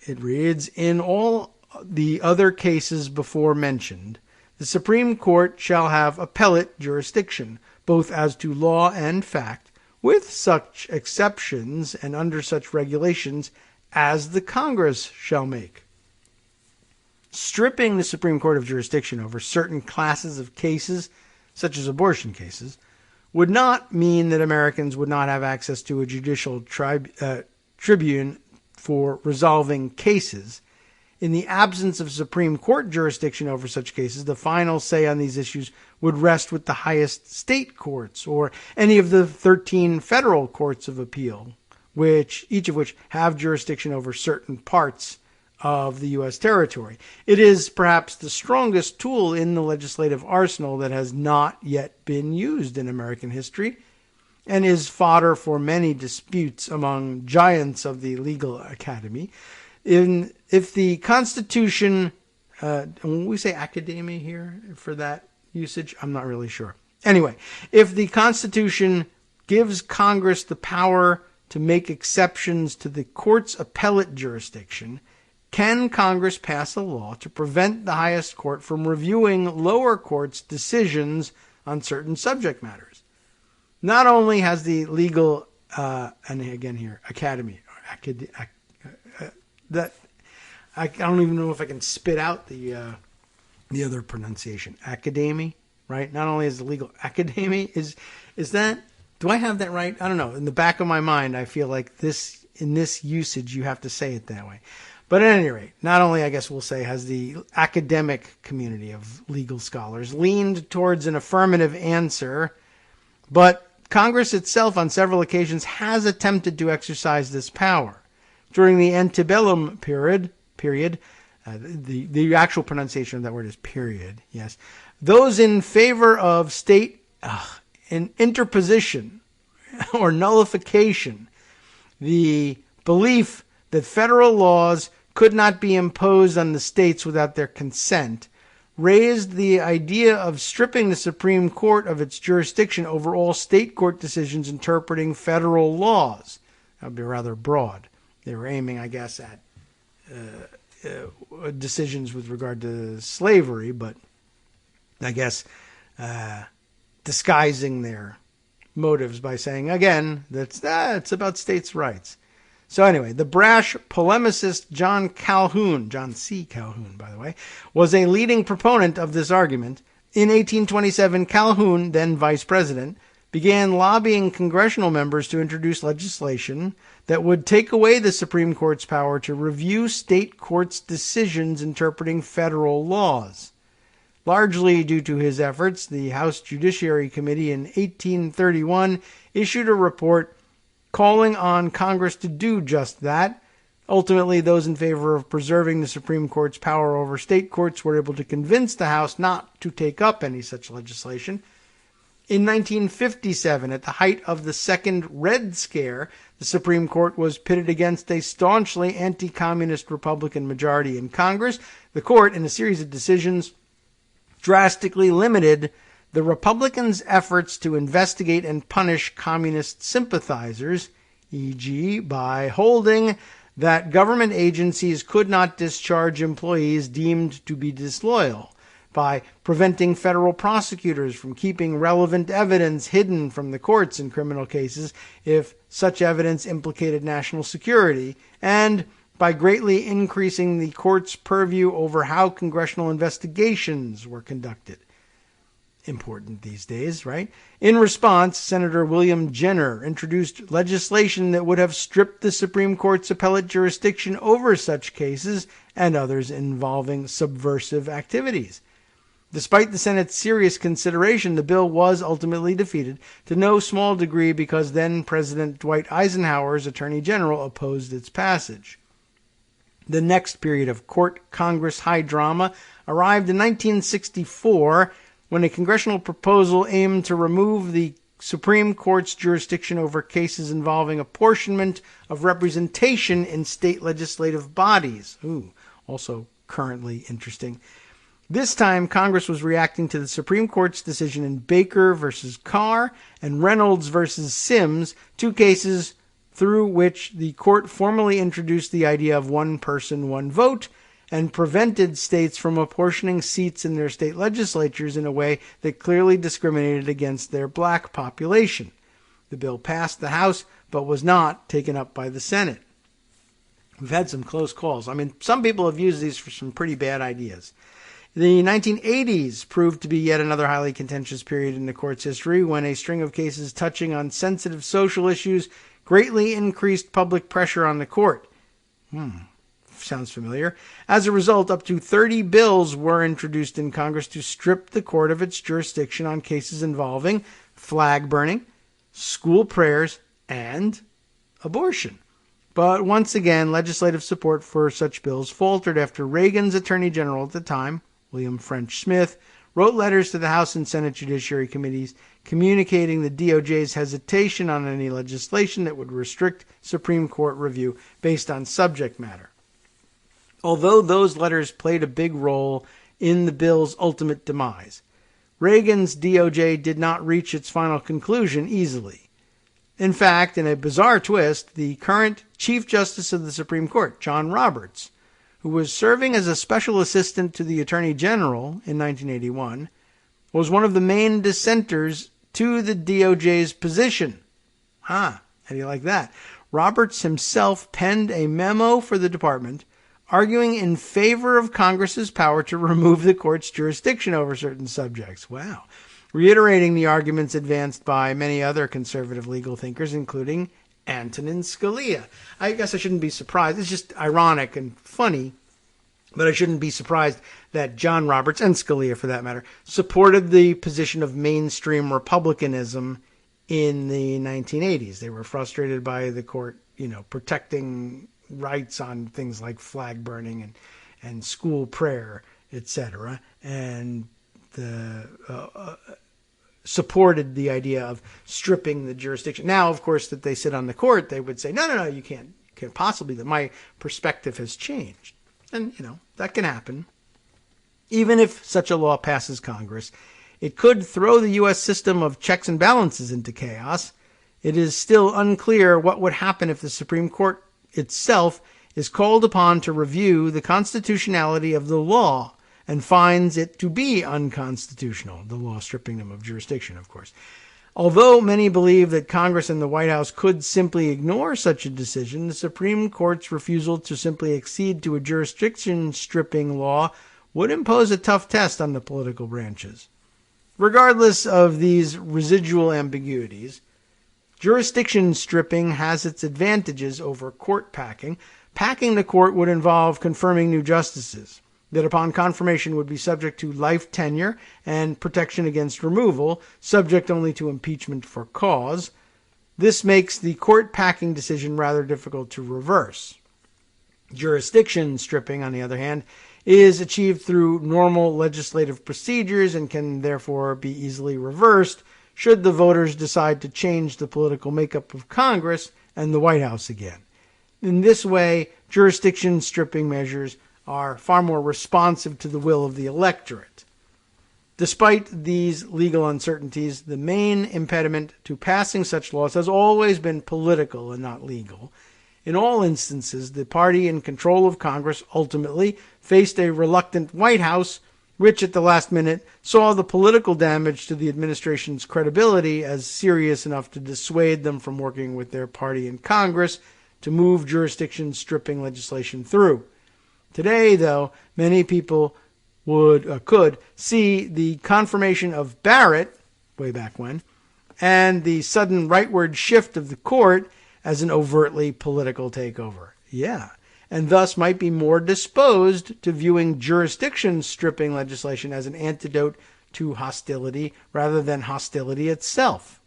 it reads, "In all the other cases before mentioned, the Supreme Court shall have appellate jurisdiction, both as to law and fact, with such exceptions and under such regulations as the Congress shall make." Stripping the Supreme Court of jurisdiction over certain classes of cases, such as abortion cases, would not mean that Americans would not have access to a judicial tribune for resolving cases. In the absence of Supreme Court jurisdiction over such cases, the final say on these issues would rest with the highest state courts or any of the 13 federal courts of appeal, each of which have jurisdiction over certain parts of the U.S. territory. It is perhaps the strongest tool in the legislative arsenal that has not yet been used in American history, and is fodder for many disputes among giants of the legal academy. If the Constitution, when we say academy here for that usage, I'm not really sure. Anyway, if the Constitution gives Congress the power to make exceptions to the court's appellate jurisdiction, can Congress pass a law to prevent the highest court from reviewing lower courts' decisions on certain subject matters? Not only has the legal, and again here, academy, that I don't even know if I can spit out the other pronunciation. Academy, right? Not only is the legal academy, is that, do I have that right? I don't know. In the back of my mind, I feel like in this usage, you have to say it that way. But at any rate, not only, I guess we'll say, has the academic community of legal scholars leaned towards an affirmative answer, but Congress itself on several occasions has attempted to exercise this power. During the antebellum period, the actual pronunciation of that word is period, yes. Those in favor of state interposition or nullification, the belief that federal laws could not be imposed on the states without their consent, raised the idea of stripping the Supreme Court of its jurisdiction over all state court decisions interpreting federal laws. That would be rather broad. They were aiming, I guess, at decisions with regard to slavery, but I guess disguising their motives by saying, again, that it's about states' rights. So anyway, the brash polemicist John C. Calhoun, by the way, was a leading proponent of this argument. In 1827, Calhoun, then vice president, began lobbying congressional members to introduce legislation that would take away the Supreme Court's power to review state courts' decisions interpreting federal laws. Largely due to his efforts, the House Judiciary Committee in 1831 issued a report calling on Congress to do just that. Ultimately, those in favor of preserving the Supreme Court's power over state courts were able to convince the House not to take up any such legislation. In 1957, at the height of the Second Red Scare, the Supreme Court was pitted against a staunchly anti-communist Republican majority in Congress. The court, in a series of decisions, drastically limited the Republicans' efforts to investigate and punish communist sympathizers, e.g., by holding that government agencies could not discharge employees deemed to be disloyal, by preventing federal prosecutors from keeping relevant evidence hidden from the courts in criminal cases if such evidence implicated national security, and by greatly increasing the court's purview over how congressional investigations were conducted. Important these days, right? In response, Senator William Jenner introduced legislation that would have stripped the Supreme Court's appellate jurisdiction over such cases and others involving subversive activities. Despite the Senate's serious consideration, the bill was ultimately defeated, to no small degree because then-President Dwight Eisenhower's Attorney General opposed its passage. The next period of court-Congress high drama arrived in 1964, when a congressional proposal aimed to remove the Supreme Court's jurisdiction over cases involving apportionment of representation in state legislative bodies. Also currently interesting. This time, Congress was reacting to the Supreme Court's decision in Baker versus Carr and Reynolds versus Sims, two cases through which the court formally introduced the idea of one person, one vote, and prevented states from apportioning seats in their state legislatures in a way that clearly discriminated against their black population. The bill passed the House, but was not taken up by the Senate. We've had some close calls. I mean, some people have used these for some pretty bad ideas. The 1980s proved to be yet another highly contentious period in the court's history when a string of cases touching on sensitive social issues greatly increased public pressure on the court. Sounds familiar. As a result, up to 30 bills were introduced in Congress to strip the court of its jurisdiction on cases involving flag burning, school prayers, and abortion. But once again, legislative support for such bills faltered after Reagan's Attorney General at the time, William French Smith, wrote letters to the House and Senate Judiciary Committees communicating the DOJ's hesitation on any legislation that would restrict Supreme Court review based on subject matter. Although those letters played a big role in the bill's ultimate demise, Reagan's DOJ did not reach its final conclusion easily. In fact, in a bizarre twist, the current Chief Justice of the Supreme Court, John Roberts, who was serving as a special assistant to the Attorney General in 1981, was one of the main dissenters to the DOJ's position. How do you like that? Roberts himself penned a memo for the department arguing in favor of Congress's power to remove the court's jurisdiction over certain subjects. Wow. Reiterating the arguments advanced by many other conservative legal thinkers, including Antonin Scalia. I guess I shouldn't be surprised. It's just ironic and funny, but I shouldn't be surprised that John Roberts, and Scalia for that matter, supported the position of mainstream republicanism in the 1980s. They were frustrated by the court, protecting rights on things like flag burning and school prayer, etc., and supported the idea of stripping the jurisdiction. Now, of course, that they sit on the court, they would say, no, you can't possibly, that my perspective has changed. And, that can happen. Even if such a law passes Congress, it could throw the U.S. system of checks and balances into chaos. It is still unclear what would happen if the Supreme Court itself is called upon to review the constitutionality of the law and finds it to be unconstitutional, the law stripping them of jurisdiction, of course. Although many believe that Congress and the White House could simply ignore such a decision, the Supreme Court's refusal to simply accede to a jurisdiction-stripping law would impose a tough test on the political branches. Regardless of these residual ambiguities, jurisdiction stripping has its advantages over court packing. Packing the court would involve confirming new justices that upon confirmation would be subject to life tenure and protection against removal, subject only to impeachment for cause. This makes the court packing decision rather difficult to reverse. Jurisdiction stripping, on the other hand, is achieved through normal legislative procedures and can therefore be easily reversed should the voters decide to change the political makeup of Congress and the White House again. In this way, jurisdiction stripping measures are far more responsive to the will of the electorate. Despite these legal uncertainties, the main impediment to passing such laws has always been political and not legal. In all instances, the party in control of Congress ultimately faced a reluctant White House, which at the last minute saw the political damage to the administration's credibility as serious enough to dissuade them from working with their party in Congress to move jurisdiction-stripping legislation through. Today, though, many people could see the confirmation of Barrett, way back when, and the sudden rightward shift of the court as an overtly political takeover. Yeah, and thus might be more disposed to viewing jurisdiction-stripping legislation as an antidote to hostility rather than hostility itself.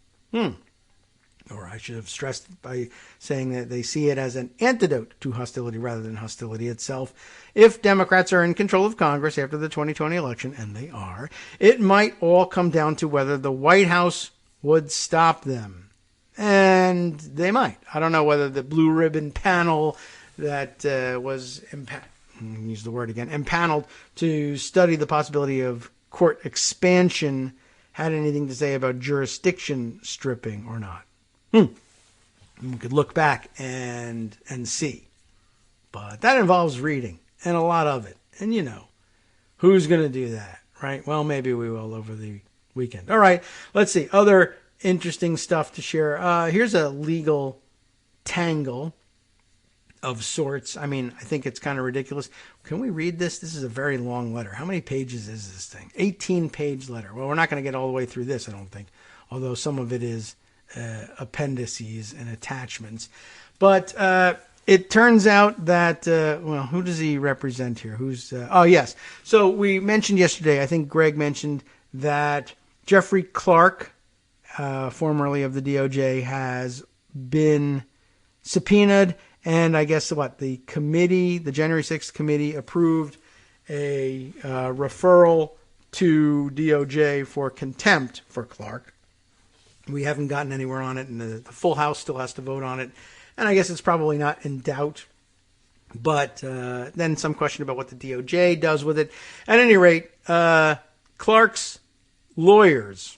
Or I should have stressed by saying that they see it as an antidote to hostility rather than hostility itself. If Democrats are in control of Congress after the 2020 election, and they are, it might all come down to whether the White House would stop them. And they might. I don't know whether the blue ribbon panel that was empaneled to study the possibility of court expansion had anything to say about jurisdiction stripping or not. We could look back and see. But that involves reading, and a lot of it. And you know, who's going to do that, right? Well, maybe we will over the weekend. All right, let's see. Other interesting stuff to share. Here's a legal tangle of sorts. I mean, I think it's kind of ridiculous. Can we read this? This is a very long letter. How many pages is this thing? 18-page letter. Well, we're not going to get all the way through this, I don't think, although some of it is appendices and attachments. But it turns out that, who does he represent here? Oh, yes. So we mentioned yesterday, I think Greg mentioned that Jeffrey Clark, formerly of the DOJ, has been subpoenaed. And I guess the committee, the January 6th committee, approved a referral to DOJ for contempt for Clark. We haven't gotten anywhere on it, and the full House still has to vote on it. And I guess it's probably not in doubt. But then some question about what the DOJ does with it. At any rate, Clark's lawyers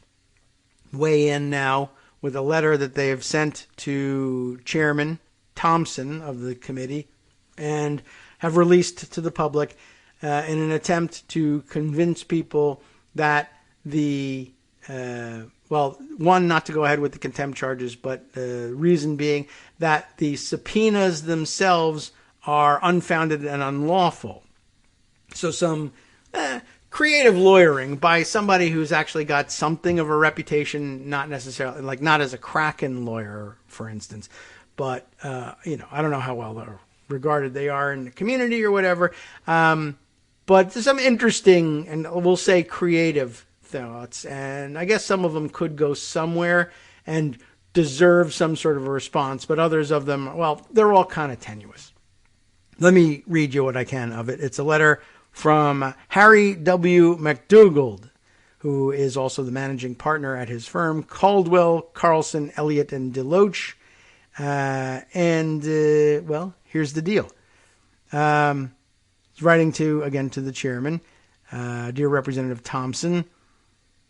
weigh in now with a letter that they have sent to Chairman Thompson of the committee and have released to the public in an attempt to convince people that one, not to go ahead with the contempt charges, but the reason being that the subpoenas themselves are unfounded and unlawful. So some creative lawyering by somebody who's actually got something of a reputation, not necessarily, not as a Kraken lawyer, for instance, but, I don't know how well regarded they are in the community or whatever. But there's some interesting, and we'll say creative thoughts, and I guess some of them could go somewhere and deserve some sort of a response, but others of them, they're all kind of tenuous. Let me read you what I can of it. It's a letter from Harry W. McDougald, who is also the managing partner at his firm, Caldwell, Carlson, Elliott, and Deloach. Here's the deal. He's writing to the chairman, Dear Representative Thompson.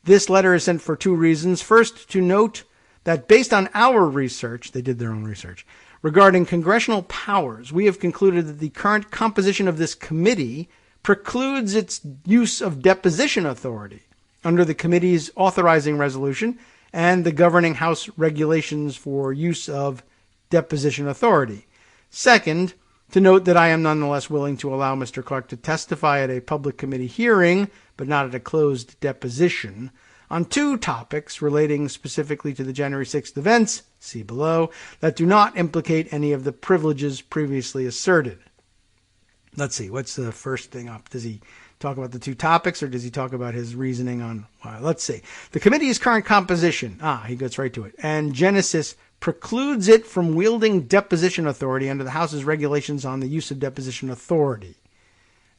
This letter is sent for two reasons. First, to note that based on our research, they did their own research, regarding congressional powers, we have concluded that the current composition of this committee precludes its use of deposition authority under the committee's authorizing resolution and the governing House regulations for use of deposition authority. Second, to note that I am nonetheless willing to allow Mr. Clark to testify at a public committee hearing, but not at a closed deposition, on two topics relating specifically to the January 6th events, see below, that do not implicate any of the privileges previously asserted. Let's see, what's the first thing up? Does he talk about the two topics, or does he talk about his reasoning on why? Let's see. The committee's current composition, he gets right to it, and genesis precludes it from wielding deposition authority under the House's regulations on the use of deposition authority.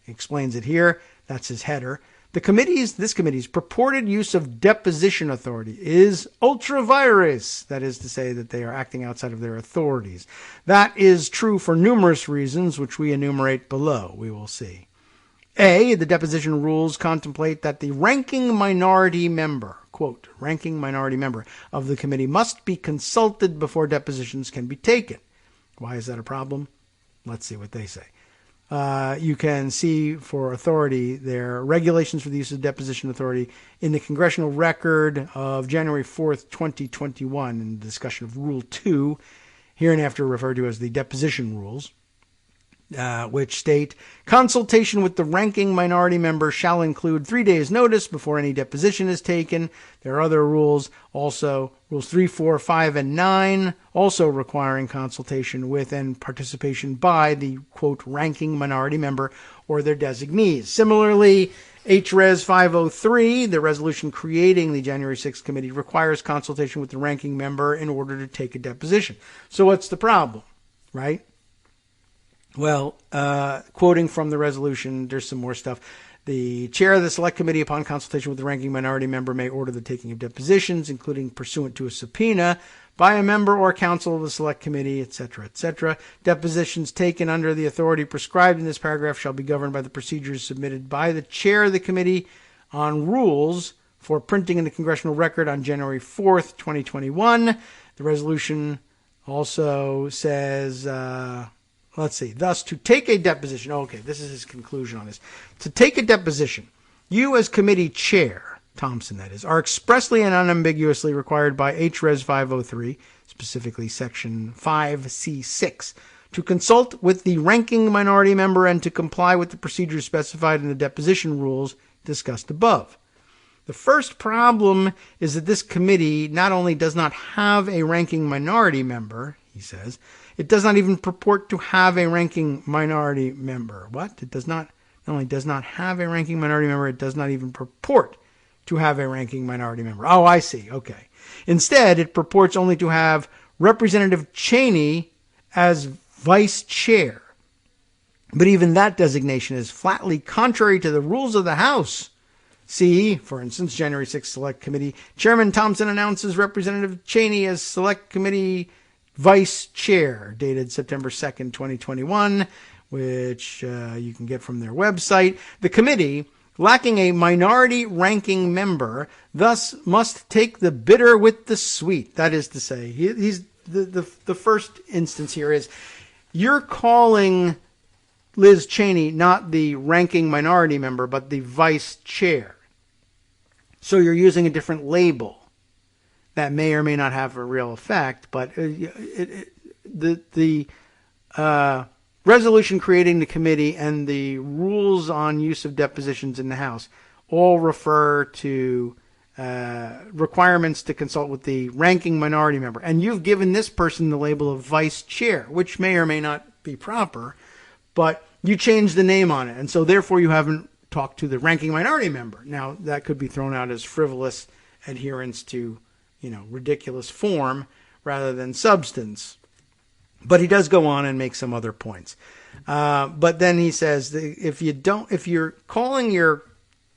He explains it here. That's his header. This committee's purported use of deposition authority is ultra vires, that is to say that they are acting outside of their authorities. That is true for numerous reasons, which we enumerate below, we will see. A, the deposition rules contemplate that the ranking minority member, quote, ranking minority member of the committee must be consulted before depositions can be taken. Why is that a problem? Let's see what they say. You can see for authority their regulations for the use of deposition authority in the congressional record of January 4th, 2021, in the discussion of Rule 2, hereinafter referred to as the deposition rules, which state, consultation with the ranking minority member shall include 3 days' notice before any deposition is taken. There are other rules, also Rules 3, 4, 5, and 9, also requiring consultation with and participation by the, quote, ranking minority member or their designees. Similarly, HRes 503, the resolution creating the January 6th committee, requires consultation with the ranking member in order to take a deposition. So what's the problem, right? Well, quoting from the resolution, there's some more stuff. The chair of the select committee, upon consultation with the ranking minority member, may order the taking of depositions, including pursuant to a subpoena by a member or counsel of the select committee, etc., etc. Depositions taken under the authority prescribed in this paragraph shall be governed by the procedures submitted by the chair of the committee on rules for printing in the congressional record on January 4th, 2021. The resolution also says... let's see. Thus, to take a deposition, okay, this is his conclusion on this. To take a deposition, you as committee chair, Thompson that is, are expressly and unambiguously required by HRes 503, specifically section 5C6, to consult with the ranking minority member and to comply with the procedures specified in the deposition rules discussed above. The first problem is that this committee not only does not have a ranking minority member, he says, it does not even purport to have a ranking minority member. What? It not only does not have a ranking minority member, it does not even purport to have a ranking minority member. Oh, I see. Okay. Instead, it purports only to have Representative Cheney as vice chair. But even that designation is flatly contrary to the rules of the House. See, for instance, January 6th Select Committee, Chairman Thompson announces Representative Cheney as Select Committee Vice Chair, dated September 2nd, 2021, which you can get from their website. The committee, lacking a minority ranking member, thus must take the bitter with the sweet. That is to say, he's the first instance here is you're calling Liz Cheney not the ranking minority member, but the vice chair. So you're using a different label. That may or may not have a real effect, but the resolution creating the committee and the rules on use of depositions in the House all refer to requirements to consult with the ranking minority member. And you've given this person the label of vice chair, which may or may not be proper, but you changed the name on it. And so therefore you haven't talked to the ranking minority member. Now, that could be thrown out as frivolous adherence to ridiculous form rather than substance. But he does go on and make some other points. But then he says that if you're calling your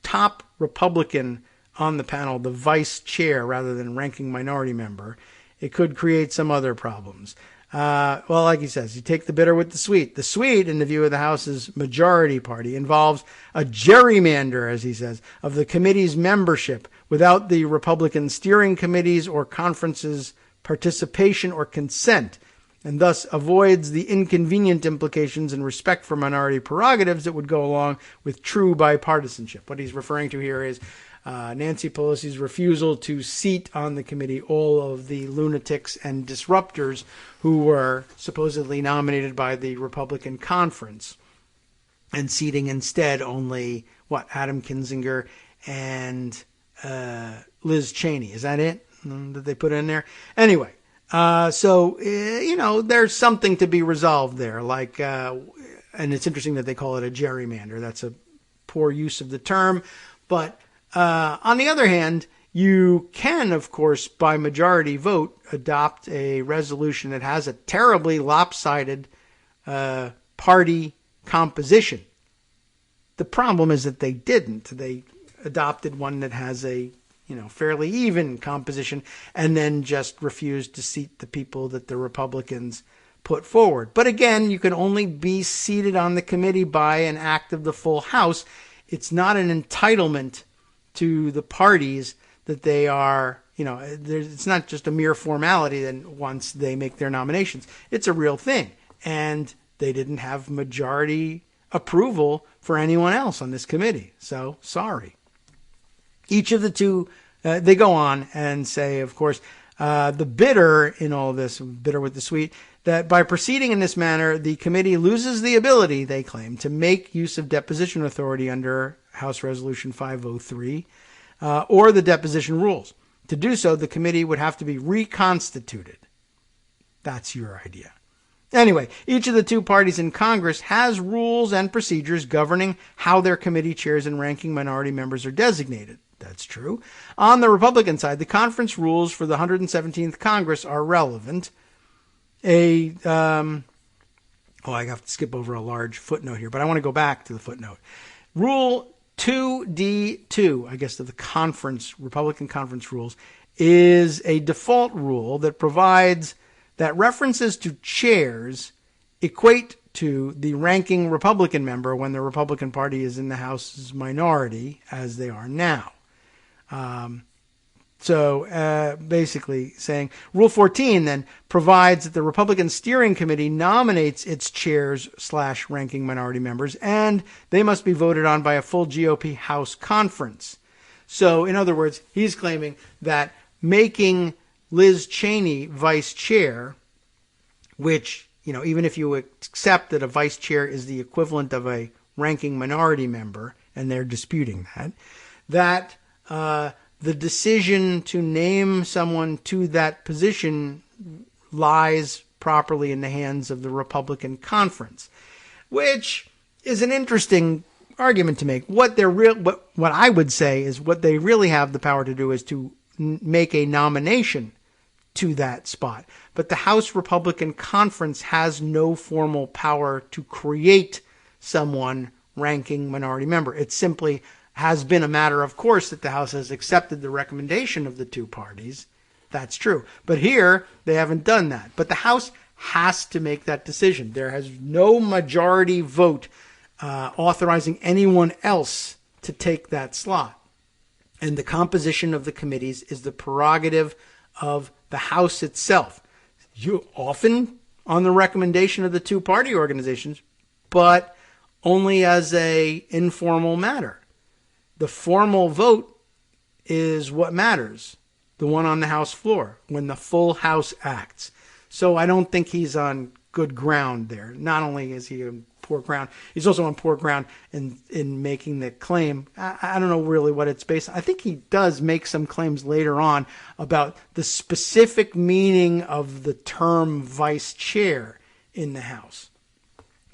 top Republican on the panel the vice chair rather than ranking minority member, it could create some other problems. Well, like he says, you take the bitter with the sweet. The sweet, in the view of the House's majority party, involves a gerrymander, as he says, of the committee's membership without the Republican steering committees or conferences' participation or consent, and thus avoids the inconvenient implications in respect for minority prerogatives that would go along with true bipartisanship. What he's referring to here is Nancy Pelosi's refusal to seat on the committee all of the lunatics and disruptors who were supposedly nominated by the Republican conference, and seating instead only, Adam Kinzinger and Liz Cheney. Is that it that they put in there? Anyway, so there's something to be resolved there. And it's interesting that they call it a gerrymander. That's a poor use of the term. But on the other hand, you can, of course, by majority vote, adopt a resolution that has a terribly lopsided party composition. The problem is that they didn't. They adopted one that has a fairly even composition and then just refused to seat the people that the Republicans put forward. But again, you can only be seated on the committee by an act of the full House. It's not an entitlement to the parties that they are, it's not just a mere formality then once they make their nominations. It's a real thing. And they didn't have majority approval for anyone else on this committee. So, sorry. Each of the two, they go on and say, of course, the bitter in all this, bitter with the sweet, that by proceeding in this manner, the committee loses the ability, they claim, to make use of deposition authority under House Resolution 503 or the deposition rules. To do so, the committee would have to be reconstituted. That's your idea. Anyway, each of the two parties in Congress has rules and procedures governing how their committee chairs and ranking minority members are designated. That's true. On the Republican side, the conference rules for the 117th Congress are relevant. I have to skip over a large footnote here, but I want to go back to the footnote. Rule 2D2, I guess, of the Republican conference rules, is a default rule that provides that references to chairs equate to the ranking Republican member when the Republican Party is in the House's minority, as they are now. So basically saying Rule 14 then provides that the Republican Steering Committee nominates its chairs / ranking minority members, and they must be voted on by a full GOP House conference. So in other words, he's claiming that making Liz Cheney vice chair, which, even if you accept that a vice chair is the equivalent of a ranking minority member, and they're disputing that the decision to name someone to that position lies properly in the hands of the Republican conference, which is an interesting argument to make. What I would say is what they really have the power to do is to make a nomination to that spot. But the House Republican Conference has no formal power to create someone ranking minority member. It simply has been a matter of course that the House has accepted the recommendation of the two parties. That's true. But here, they haven't done that. But the House has to make that decision. There has no majority vote authorizing anyone else to take that slot. And the composition of the committees is the prerogative of the House itself. You often on the recommendation of the two party organizations, but only as a informal matter. The formal vote is what matters, the one on the House floor, when the full House acts. So I don't think he's on good ground there. Not only is he on poor ground, he's also on poor ground in making the claim. I don't know really what it's based on. I think he does make some claims later on about the specific meaning of the term vice chair in the House.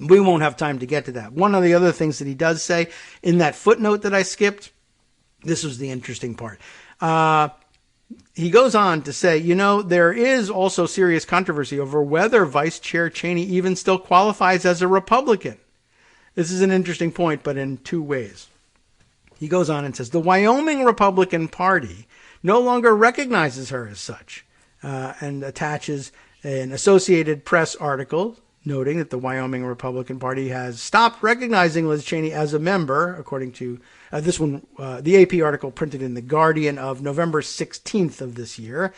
We won't have time to get to that. One of the other things that he does say in that footnote that I skipped, this was the interesting part. He goes on to say, there is also serious controversy over whether Vice Chair Cheney even still qualifies as a Republican. This is an interesting point, but in two ways. He goes on and says, the Wyoming Republican Party no longer recognizes her as such, and attaches an Associated Press article noting that the Wyoming Republican Party has stopped recognizing Liz Cheney as a member, according to the AP article printed in The Guardian of November 16th of this year.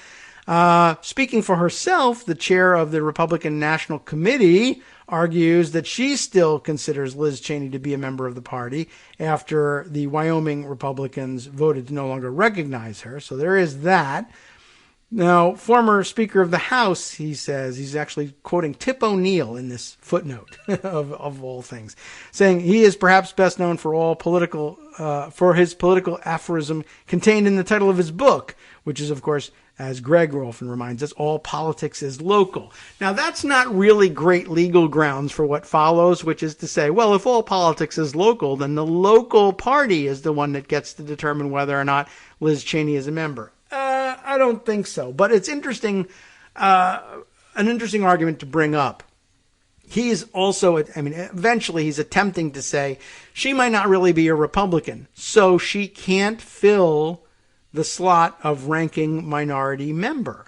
Speaking for herself, the chair of the Republican National Committee argues that she still considers Liz Cheney to be a member of the party after the Wyoming Republicans voted to no longer recognize her. So there is that. Now, former Speaker of the House, he says, he's actually quoting Tip O'Neill in this footnote of all things, saying he is perhaps best known for for his political aphorism contained in the title of his book, which is, of course, as Greg often reminds us, all politics is local. Now, that's not really great legal grounds for what follows, which is to say, well, if all politics is local, then the local party is the one that gets to determine whether or not Liz Cheney is a member. I don't think so, but it's interesting, an interesting argument to bring up. He's also, eventually he's attempting to say she might not really be a Republican, so she can't fill the slot of ranking minority member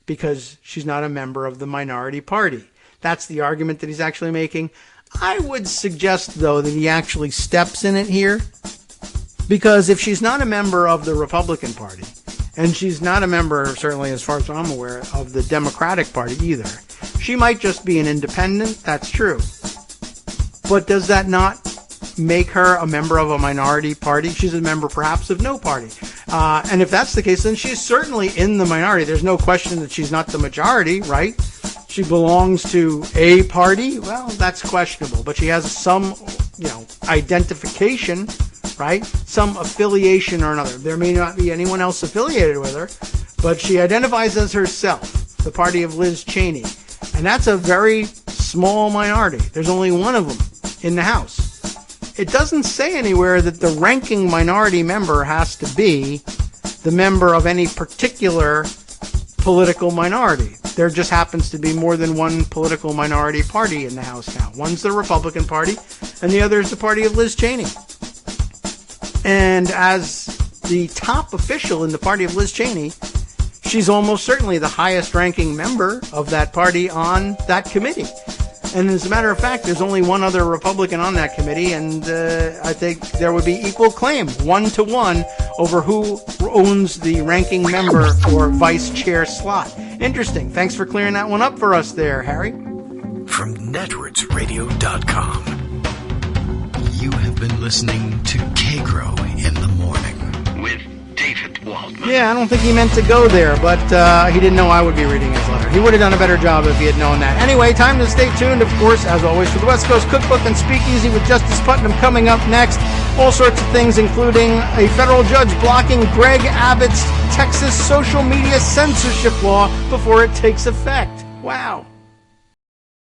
because she's not a member of the minority party. That's the argument that he's actually making. I would suggest, though, that he actually steps in it here, because if she's not a member of the Republican Party, and she's not a member, certainly as far as I'm aware, of the Democratic Party either, she might just be an independent, that's true. But does that not make her a member of a minority party? She's a member perhaps of no party. And if that's the case, then she's certainly in the minority. There's no question that she's not the majority, right? She belongs to a party. Well, that's questionable, but she has some, identification, right? Some affiliation or another. There may not be anyone else affiliated with her, but she identifies as herself, the party of Liz Cheney. And that's a very small minority. There's only one of them in the House. It doesn't say anywhere that the ranking minority member has to be the member of any particular political minority. There just happens to be more than one political minority party in the House now. One's the Republican Party, and the other is the party of Liz Cheney. And as the top official in the party of Liz Cheney, she's almost certainly the highest ranking member of that party on that committee. And as a matter of fact, there's only one other Republican on that committee, and I think there would be equal claim, 1-to-1, over who owns the ranking member or vice chair slot. Interesting. Thanks for clearing that one up for us there, Harry. From netrootsradio.com, you have been listening to Kagro in the Morning with David Waldman. Yeah, I don't think he meant to go there, but he didn't know I would be reading his letter. He would have done a better job if he had known that. Anyway, time to stay tuned, of course, as always, for the West Coast Cookbook and Speakeasy with Justice Putnam coming up next. All sorts of things, including a federal judge blocking Greg Abbott's Texas social media censorship law before it takes effect. Wow.